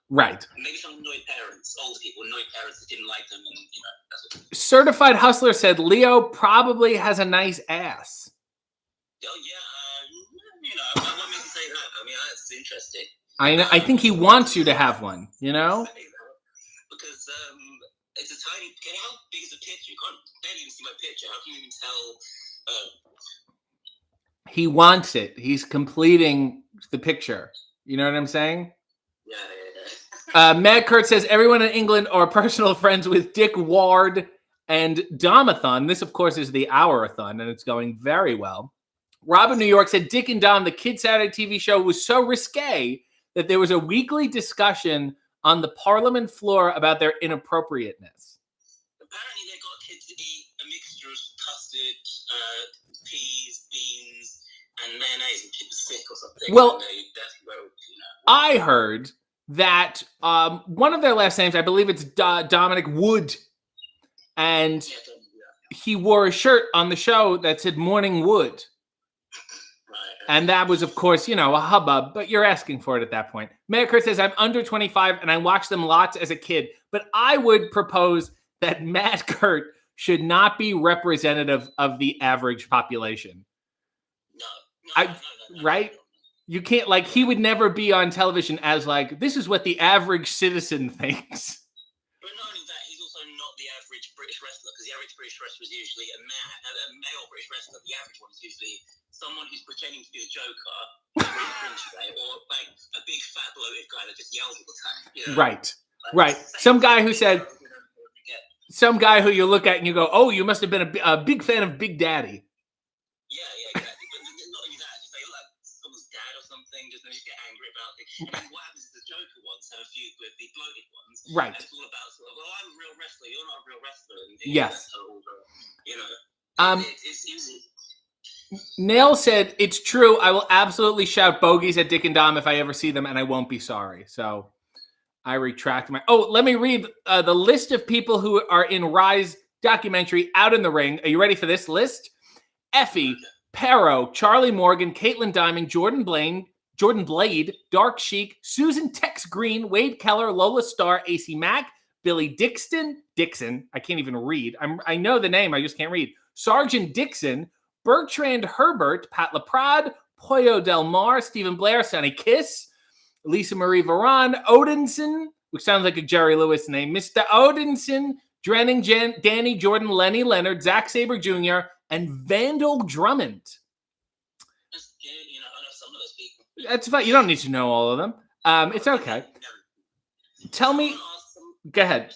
Right. Maybe some annoyed parents, older people, annoyed parents that didn't like them, and that's what. Certified Hustler said Leo probably has a nice ass. Oh yeah, what makes you say that? I mean, that's interesting. I think he wants you to have one, Because it's a tiny. How big is the picture? You can't barely even see my picture. How can you even tell? He wants it. He's completing the picture. You know what I'm saying? Yeah. Mad Kurt says everyone in England are personal friends with Dick Ward and Domathon. This, of course, is the Hourthon, and it's going very well. Rob in New York said Dick and Dom, the Kid Saturday TV show, was so risque that there was a weekly discussion on the Parliament floor about their inappropriateness. Apparently, they got kids to eat a mixture of custard, peas, beans, and mayonnaise, and people sick or something. Well, I heard that one of their last names, I believe it's Dominic Wood, and he wore a shirt on the show that said Morning Wood. And that was, of course, a hubbub, but you're asking for it at that point. Mayor Kurt says, I'm under 25 and I watched them lots as a kid, but I would propose that Matt Kurt should not be representative of the average population. Right? You can't, like, he would never be on television as, like, this is what the average citizen thinks. But not only that, he's also not the average British wrestler, because the average British wrestler is usually a male British wrestler. The average one is usually someone who's pretending to be the Joker, or like a big fat bloated guy that just yells all the time. Right. Some guy who said, some guy who you look at and you go, oh, you must have been a big fan of Big Daddy. Yeah, exactly. But not only that, just say like someone's dad or something, just get angry about it. And what happens is the Joker ones have a feud with the bloated ones. Right. And it's all about sort of, well, I'm a real wrestler, you're not a real wrestler. And, yes. It's easy. Nail said, it's true. I will absolutely shout bogeys at Dick and Dom if I ever see them, and I won't be sorry. So I retract my... Oh, let me read the list of people who are in Rise documentary Out in the Ring. Are you ready for this list? Effie, Perro, Charlie Morgan, Caitlin Diamond, Jordan Blade, Dark Sheik, Susan Tex Green, Wade Keller, Lola Starr, AC Mack, Billy Dixon, I can't even read. I know the name, I just can't read. Sergeant Dixon, Bertrand Herbert, Pat LaPrade, Pollo Del Mar, Stephen Blair, Sonny Kiss, Lisa Marie Varan, Odinson, which sounds like a Jerry Lewis name, Mr. Odinson, Drenning, Danny Jordan, Lenny Leonard, Zack Sabre Jr., and Vandal Drummond. I know some of those people. That's fine. You don't need to know all of them. It's okay. Tell me. Go ahead.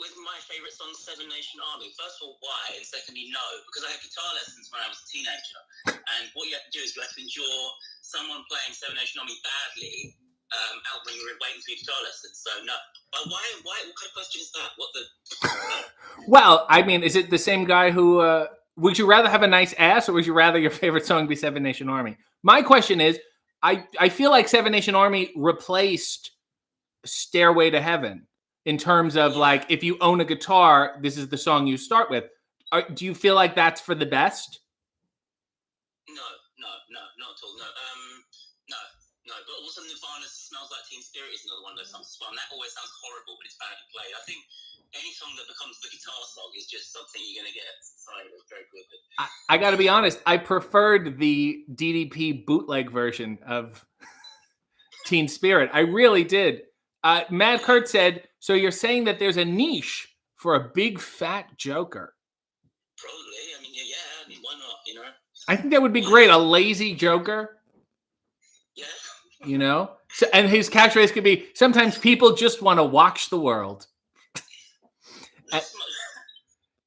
With my favorite song, Seven Nation Army. First of all, why? And secondly, no. Because I had guitar lessons when I was a teenager. And what you have to do is you have to endure someone playing Seven Nation Army badly out when you're waiting for your guitar lessons. So, no. But why? What kind of question is that? Well, I mean, is it the same guy who... would you rather have a nice ass, or would you rather your favorite song be Seven Nation Army? My question is, I feel like Seven Nation Army replaced Stairway to Heaven. In terms of, like, if you own a guitar, this is the song you start with. Do you feel like that's for the best? No, not at all. No. But also Nirvana's Smells Like Teen Spirit is another one of those songs as well. And that always sounds horrible, but it's badly played. I think any song that becomes the guitar song is just something you're going to get excited with very quickly. I got to be honest. I preferred the DDP bootleg version of Teen Spirit. I really did. Matt Kurt said, so you're saying that there's a niche for a big fat Joker? Probably. I mean, why not, I think that would be great. A lazy Joker. Yeah. So, and his catchphrase could be, sometimes people just want to watch the world.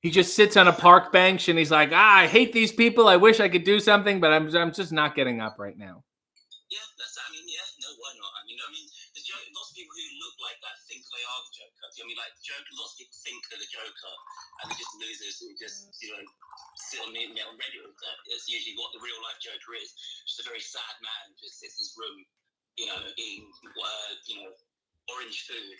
He just sits on a park bench and he's like, I hate these people. I wish I could do something, but I'm just not getting up right now. Why not? Lots of people who look like that think they are the Joker. Lots of people think they're the Joker, and they're just losers who just, sit on the internet on Reddit with that. It's usually what the real life Joker is. Just a very sad man who just sits in his room, eating, orange food,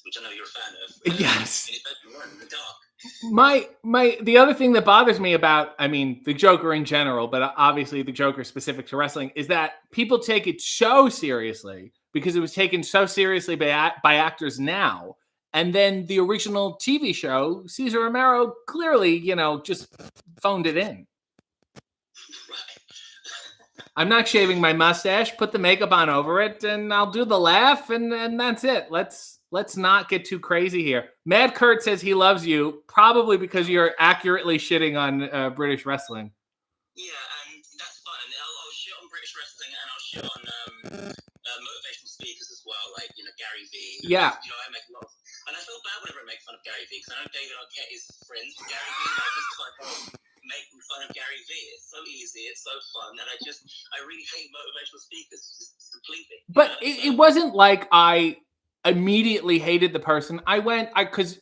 which I know you're a fan of. Yes. In his bedroom, in the dark. The other thing that bothers me about, the Joker in general, but obviously the Joker specific to wrestling, is that people take it so seriously because it was taken so seriously by actors now. And then the original TV show, Cesar Romero clearly, just phoned it in. I'm not shaving my mustache, put the makeup on over it, and I'll do the laugh, and that's it. Let's not get too crazy here. Mad Kurt says he loves you, probably because you're accurately shitting on British wrestling. Yeah, and that's fine. I'll shit on British wrestling, and I'll shit on motivational speakers as well, like Gary Vee. Yeah. I make a lot of, and I feel bad whenever I make fun of Gary Vee because I know David Arquette is friends with Gary Vee. I just making fun of Gary Vee. It's so easy. It's so fun, and I really hate motivational speakers just completely. But it wasn't like I immediately hated the person. Because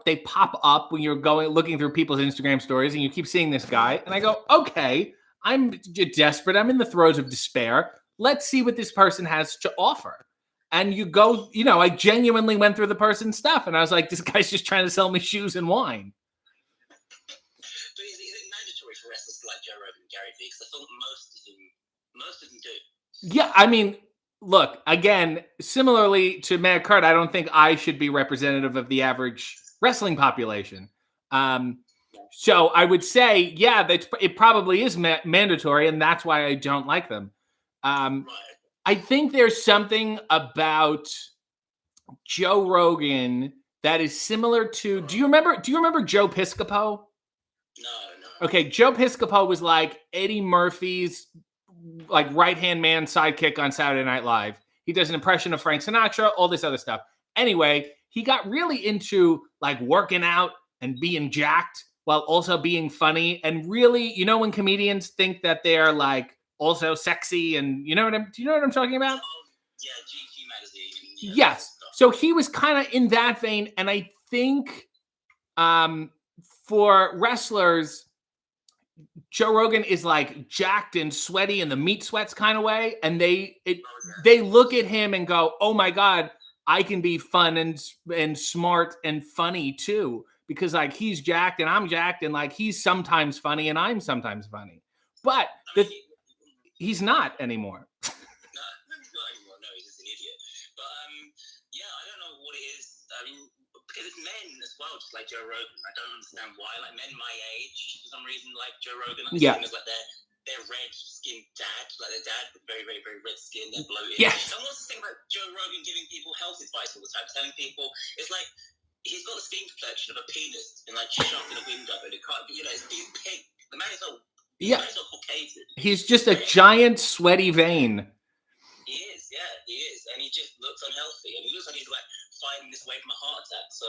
they pop up when you're looking through people's Instagram stories, and you keep seeing this guy, and I go, okay, I'm desperate. I'm in the throes of despair. Let's see what this person has to offer. And you go, I genuinely went through the person's stuff, and I was like, this guy's just trying to sell me shoes and wine. But is it mandatory for wrestlers like Joe Rogan and Gary Vee, because I thought most of them do. Yeah, I mean, look, again, similarly to Matt Curt, I don't think I should be representative of the average wrestling population. So I would say, yeah, it probably is mandatory, and that's why I don't like them. Right. I think there's something about Joe Rogan that is similar to. Do you remember Joe Piscopo? No. Okay, Joe Piscopo was like Eddie Murphy's like right-hand man sidekick on Saturday Night Live. He does an impression of Frank Sinatra, all this other stuff. Anyway, he got really into like working out and being jacked while also being funny. And really, you know, when comedians think that they're like also sexy, and do you know what I'm talking about? Yeah, GQ magazine. Yes. So he was kind of in that vein. And I think for wrestlers, Joe Rogan is like jacked and sweaty in the meat sweats kind of way. And they look at him and go, oh my God, I can be fun and smart and funny too. Because like he's jacked and I'm jacked, and like he's sometimes funny and I'm sometimes funny. But he's not anymore. No, he's just an idiot. But yeah, I don't know what it is. I mean, because it's men as well, just like Joe Rogan. I don't understand why. Like men my age, for some reason, like Joe Rogan. Like, yeah. Like they're red-skinned dad, like their dad with very, very, very red skin. They're bloated. Yes. And what's the thing about Joe Rogan giving people health advice all the time, telling people it's like he's got the skin complexion of a penis and like shut in a window, and it can't be, it's pink. The man is not. Yeah. He's not Caucasian. He's just a giant sweaty vein. He is, and he just looks unhealthy, and he looks like he's like fighting his way from a heart attack. So,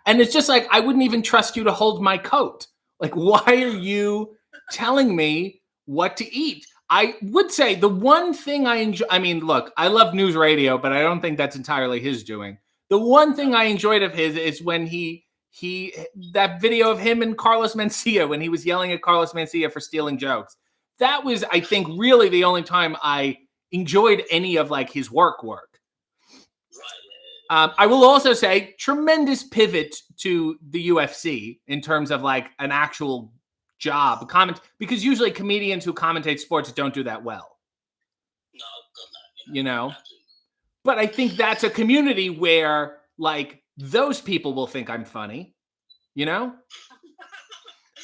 and it's just like I wouldn't even trust you to hold my coat. Like, why are you telling me what to eat? I would say the one thing I enjoy. I mean, look, I love news radio, but I don't think that's entirely his doing. The one thing I enjoyed of his is when that video of him and Carlos Mencia when he was yelling at Carlos Mencia for stealing jokes. That was, I think, really the only time I enjoyed any of like his work. I will also say tremendous pivot to the UFC in terms of like an actual job because usually comedians who commentate sports don't do that well. No, but I think that's a community where like those people will think I'm funny,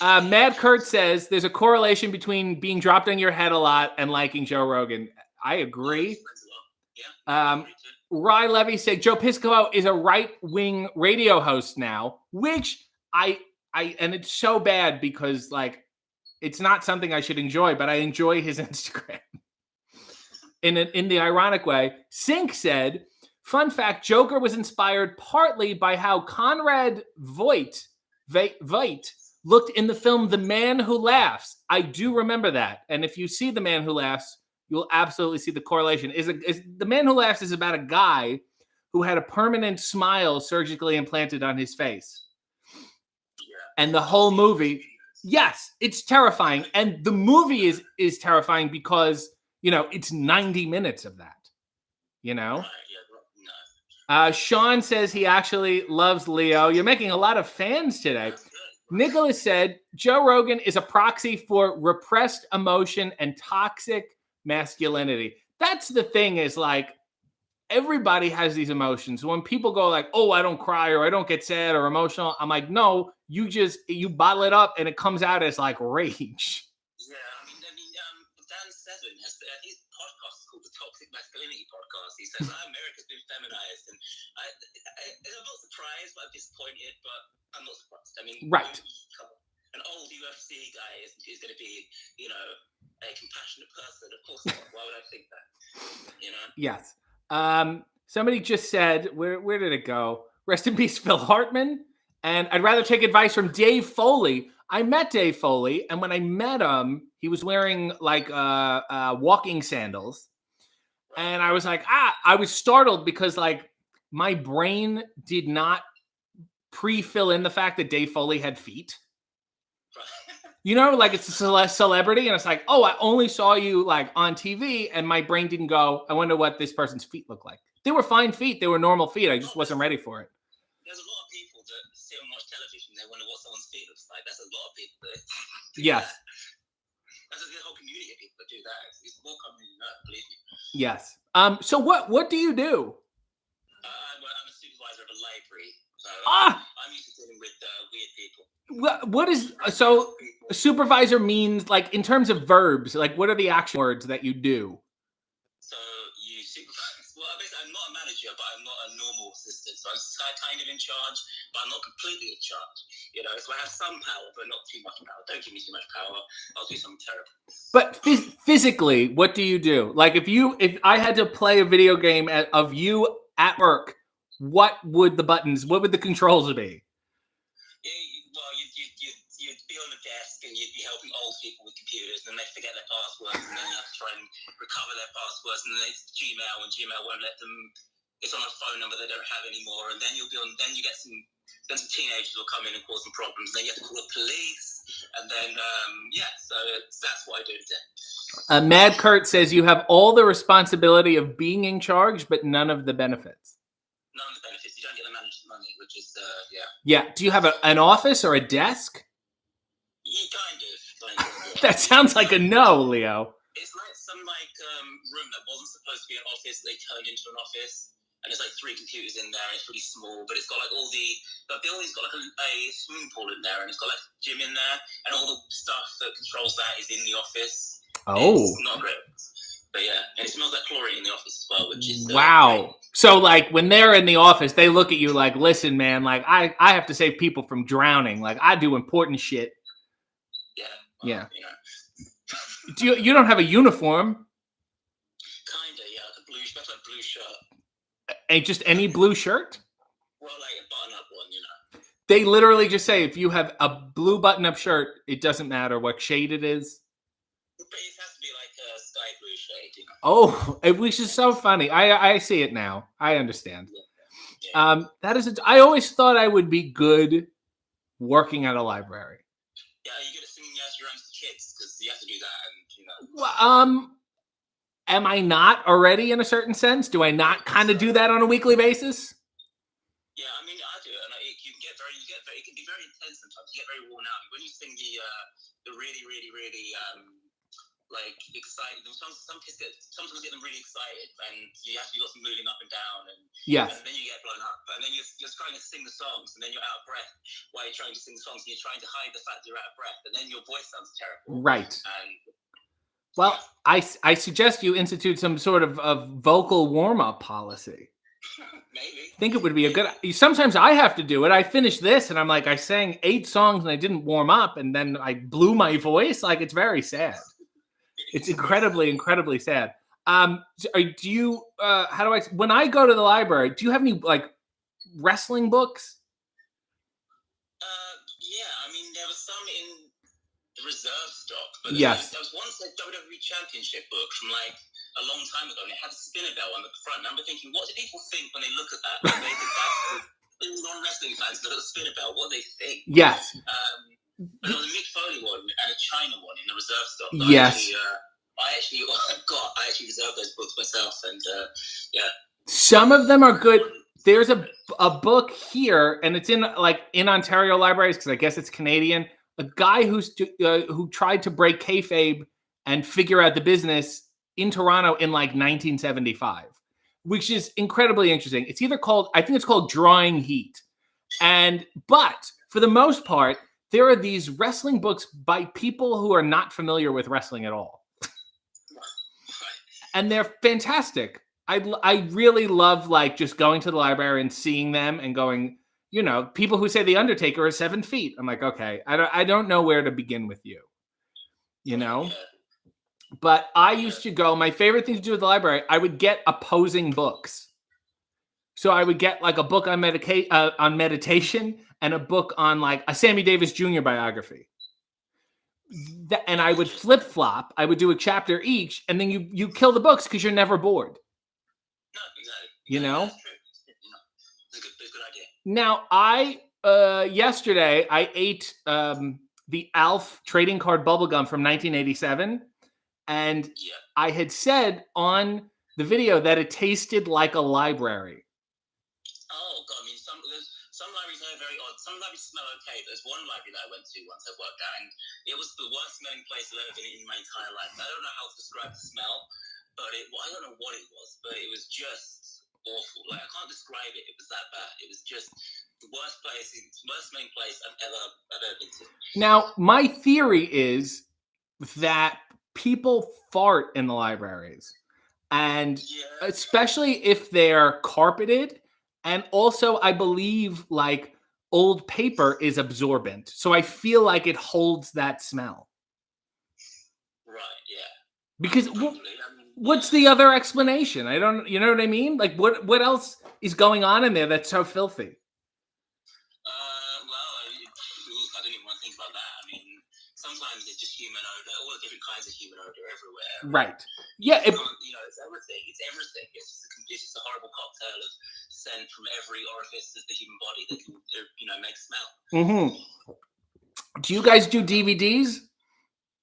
Mad Curt says there's a correlation between being dropped on your head a lot and liking Joe Rogan. I agree. Rye Levy said Joe Piscopo is a right-wing radio host now, which and it's so bad because like it's not something I should enjoy, but I enjoy his Instagram. In the ironic way, Sink said, fun fact, Joker was inspired partly by how Conrad Voight looked in the film The Man Who Laughs. I do remember that. And if you see The Man Who Laughs, you'll absolutely see the correlation. The Man Who Laughs is about a guy who had a permanent smile surgically implanted on his face. And the whole movie, yes, it's terrifying. And the movie is terrifying because, it's 90 minutes of that, Sean says he actually loves Leo. You're making a lot of fans today. Nicholas said, Joe Rogan is a proxy for repressed emotion and toxic masculinity. That's the thing is like, everybody has these emotions. When people go like, oh, I don't cry or I don't get sad or emotional, I'm like, no, you bottle it up and it comes out as like rage. Yeah, I mean, Dan Severn has his podcast is called the Toxic Masculinity Podcast. He says America's been feminized, and I'm not surprised, but I'm disappointed. But I'm not surprised. I mean, right? An old UFC guy is going to be, a compassionate person. Of course not. Why would I think that? Yes. Somebody just said, where did it go? Rest in peace, Phil Hartman. And I'd rather take advice from Dave Foley. I met Dave Foley, and when I met him, he was wearing like walking sandals. And I was like, I was startled because like my brain did not pre-fill in the fact that Dave Foley had feet. Like it's a celebrity, and it's like, oh, I only saw you like on TV, and my brain didn't go, I wonder what this person's feet look like. They were fine feet. They were normal feet. I just wasn't ready for it. There's a lot of people that sit and watch television. They wonder what someone's feet looks like. That's a lot of people. Yes. That's a whole community of people that do that. It's more common than you know, believe me. Yes. So what do you do? Well, I'm a supervisor of a library, so Ah, I'm used to dealing with weird people. what is so? Supervisor means, like, in terms of verbs, like, what are the action words that you do? So you supervise. Well, basically, I'm not a manager, but I'm not a normal assistant. So I'm kind of in charge, but I'm not completely in charge. You know, so I have some power, but not too much power. Don't give me too much power. I'll do something terrible. But physically, what do you do? Like, if I had to play a video game of you at work, what would the controls be? Well, you'd be on the desk and you'd be helping old people with computers, and they forget their passwords, and then you have to try and recover their passwords, and then it's Gmail, and Gmail won't let them. It's on a phone number they don't have anymore, and then you get some teenagers will come in and cause some problems. Then you have to call the police, and then so that's what I do today. Mad Kurt says you have all the responsibility of being in charge, but none of the benefits. None of the benefits. You don't get the manager's money, which is Yeah. Do you have an office or a desk? Yeah, kind of. Yeah. That sounds like a no, Leo. It's like some room that wasn't supposed to be an office. They turned into an office, and there's like 3 computers in there. And it's really small, but it's got like the building's got like a swimming pool in there, and it's got like gym in there, and all the stuff that controls that is in the office. Oh, it's not great. But yeah, and it smells like chlorine in the office as well, which is wow. So, like, when they're in the office, they look at you like, "Listen, man, like I have to save people from drowning. Like, I do important shit." Yeah. Well, yeah. You know. You don't have a uniform? Kinda, yeah, like a blue shirt. Ain't just any blue shirt? Well, like a button-up one, you know. They literally just say if you have a blue button-up shirt, it doesn't matter what shade it is. But it has to be like a sky blue shade, you know. Oh, which is so funny. I see it now. I understand. Yeah. I always thought I would be good working at a library. Yeah, you're good at singing out your own kids because you have to do that, and you know. Well, am I not already in a certain sense? Do I not kind of do that on a weekly basis? Yeah, I mean, I do it, and it can it can be very intense sometimes. You get very worn out when you sing the really, really, really like excited. Some kids sometimes get them really excited, and you got some moving up and down, and yes, and then you get blown up, and then you're trying to sing the songs, and then you're out of breath while you're trying to sing the songs, and you're trying to hide the fact you're out of breath, and then your voice sounds terrible. Right. And well, I suggest you institute some sort of vocal warm-up policy. Maybe. I think it would be a good. Sometimes I have to do it. I finish this, and I'm like, I sang 8 songs, and I didn't warm up, and then I blew my voice. Like, it's very sad. It's incredibly, incredibly sad. Do you? How do I? When I go to the library, do you have any like wrestling books? Yeah, I mean there was some in the reserve stock, but yes, there was once a WWE Championship book from like a long time ago, and it had a spinner bell on the front. And I remember thinking, what do people think when they look at that? Like, they think that's non-wrestling fans look at the spinner bell. What do they think? Yes. But there was a Mick Foley one and a China one in the reserve stock. Yes. I actually reserved those books myself, and yeah. Some of them are good. There's a book here, and it's in Ontario libraries because I guess it's Canadian. A guy who tried to break kayfabe and figure out the business in Toronto in like 1975, which is incredibly interesting. It's I think it's called Drawing Heat, but for the most part, there are these wrestling books by people who are not familiar with wrestling at all. And they're fantastic. I really love like just going to the library and seeing them and going, you know, people who say The Undertaker is 7 feet. I'm like, okay, I don't know where to begin with you, you know? But I used to go, my favorite thing to do at the library, I would get opposing books. So I would get like a book on meditation and a book on like a Sammy Davis Jr. biography. And I would flip-flop. I would do a chapter each, and then you kill the books because you're never bored. No, exactly. You know? That's true. It's a good idea. Now, yesterday, I ate the Alf trading card bubblegum from 1987, and I had said on the video that it tasted like a library. Oh, God, I mean, some libraries are very odd. some libraries smell okay. There's one library that I went to once I worked at, and it was the worst smelling place I've ever been in my entire life. I don't know how to describe the smell, but I don't know what it was, but it was just awful. Like, I can't describe it. It was that bad. It was just the worst smelling place I've ever been to. Now, my theory is that people fart in the libraries, and especially if they're carpeted, and also I believe like old paper is absorbent, so I feel like it holds that smell. Right, yeah. Because what's the other explanation? I don't, you know what I mean? Like, what else is going on in there that's so filthy? Well, I don't even want to think about that. I mean, sometimes it's just human odor, all the different kinds of human odor everywhere. Right. Yeah. It's everything. It's everything. It's just a horrible cocktail of scent from every orifice of the human body that can, make smell. Mm-hmm. Do you guys do DVDs?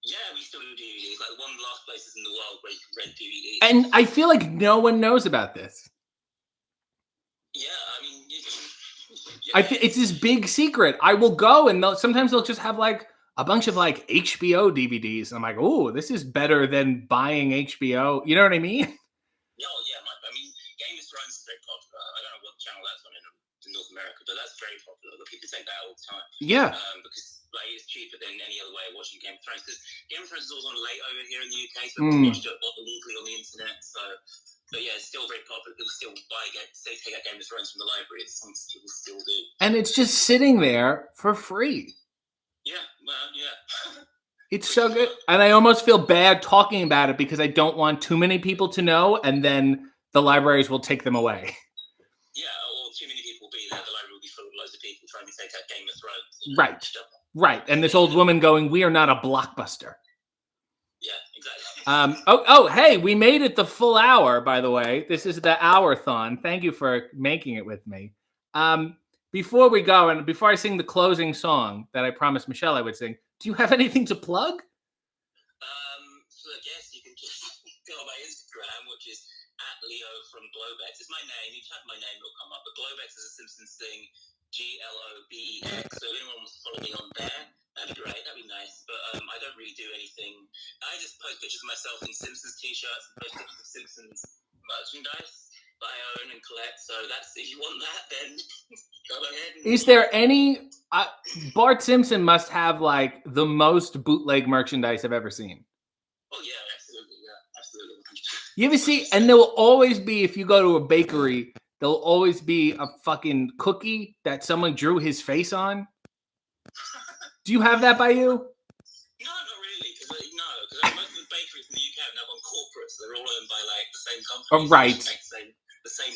Yeah, we still do DVDs. Like one of the last places in the world where you can rent DVDs. And I feel like no one knows about this. Yeah, I mean, I think it's this big secret. I will go, and sometimes they'll just have like a bunch of like HBO DVDs. And I'm like, oh, this is better than buying HBO. You know what I mean? Yeah. I mean, Game of Thrones is very popular. I don't know what channel that's on in North America, but that's very popular. People take that all the time. Yeah. Because like it's cheaper than any other way of watching Game of Thrones. Because Game of Thrones is also on late over here in the UK, so people watch it illegally on the internet. So, but yeah, it's still very popular. People still take out Game of Thrones from the library. It's something people still do. And it's just sitting there for free. Yeah, well, yeah. It's so good. And I almost feel bad talking about it because I don't want too many people to know, and then the libraries will take them away. Yeah, or too many people will be there. The library will be full of loads of people trying to take out Game of Thrones. Right. And this old woman going, "We are not a Blockbuster." Yeah, exactly. Hey, we made it the full hour, by the way. This is the Hourthon. Thank you for making it with me. Before we go, and before I sing the closing song that I promised Michelle I would sing, do you have anything to plug? So I guess you can just go on my Instagram, which is @Leo from Globex. It's my name. You type my name, it'll come up. But Globex is a Simpsons thing. GLOBEX. So if anyone wants to follow me on there, that'd be great. That'd be nice. But I don't really do anything. I just post pictures of myself in Simpsons t-shirts and post pictures of Simpsons merchandise that I own and collect. So that's, if you want that, then go ahead. Is there any Bart Simpson must have like the most bootleg merchandise I've ever seen. Oh yeah, absolutely. You ever see? And there will always be, if you go to a bakery, there'll always be a fucking cookie that someone drew his face on. Do you have that by you? No, not really. Because most of the bakeries in the UK are now on corporate, so they're all owned by like the same company. Oh, right. The same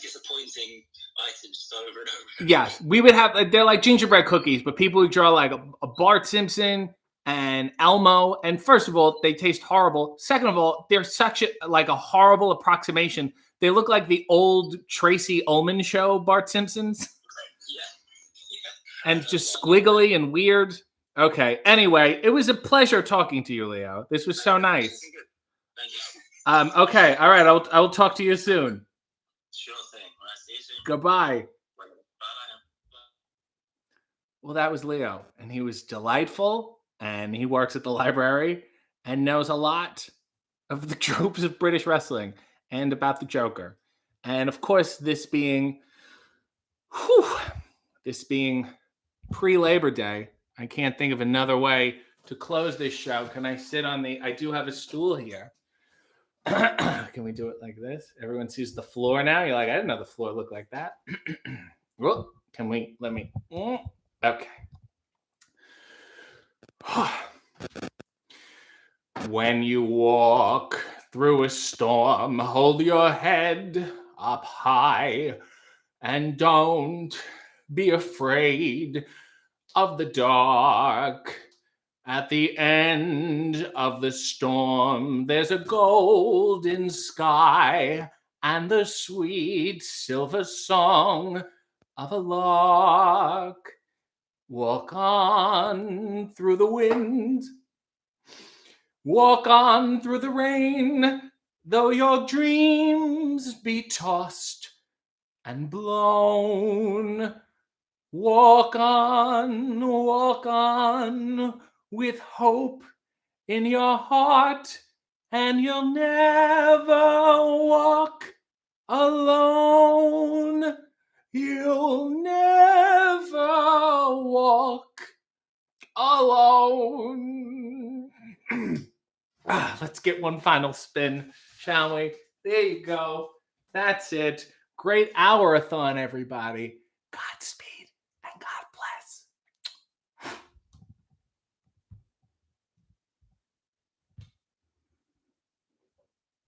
disappointing items over and over. Yes, we would have. They're like gingerbread cookies, but people who draw like a Bart Simpson and Elmo. And first of all, they taste horrible. Second of all, they're such a horrible approximation. They look like the old Tracy Ullman show Bart Simpsons. Yeah. And just squiggly and weird. Okay. Anyway, it was a pleasure talking to you, Leo. This was so nice. Thank you. Okay. All right. I'll talk to you soon. Sure thing. All right, see you soon. Goodbye. Bye. Well, that was Leo, and he was delightful, and he works at the library and knows a lot of the tropes of British wrestling and about the Joker. And of course, this being pre-Labor Day, I can't think of another way to close this show. Can I sit on I do have a stool here. Can we do it like this? Everyone sees the floor now. You're like, I didn't know the floor looked like that. Well, let me. Okay. When you walk through a storm, hold your head up high and don't be afraid of the dark. At the end of the storm, there's a golden sky and the sweet silver song of a lark. Walk on through the wind, walk on through the rain, though your dreams be tossed and blown. Walk on with hope in your heart, and you'll never walk alone. You'll never walk alone. Let's get one final spin, shall we? There you go. That's it. Great hour-a-thon, everybody.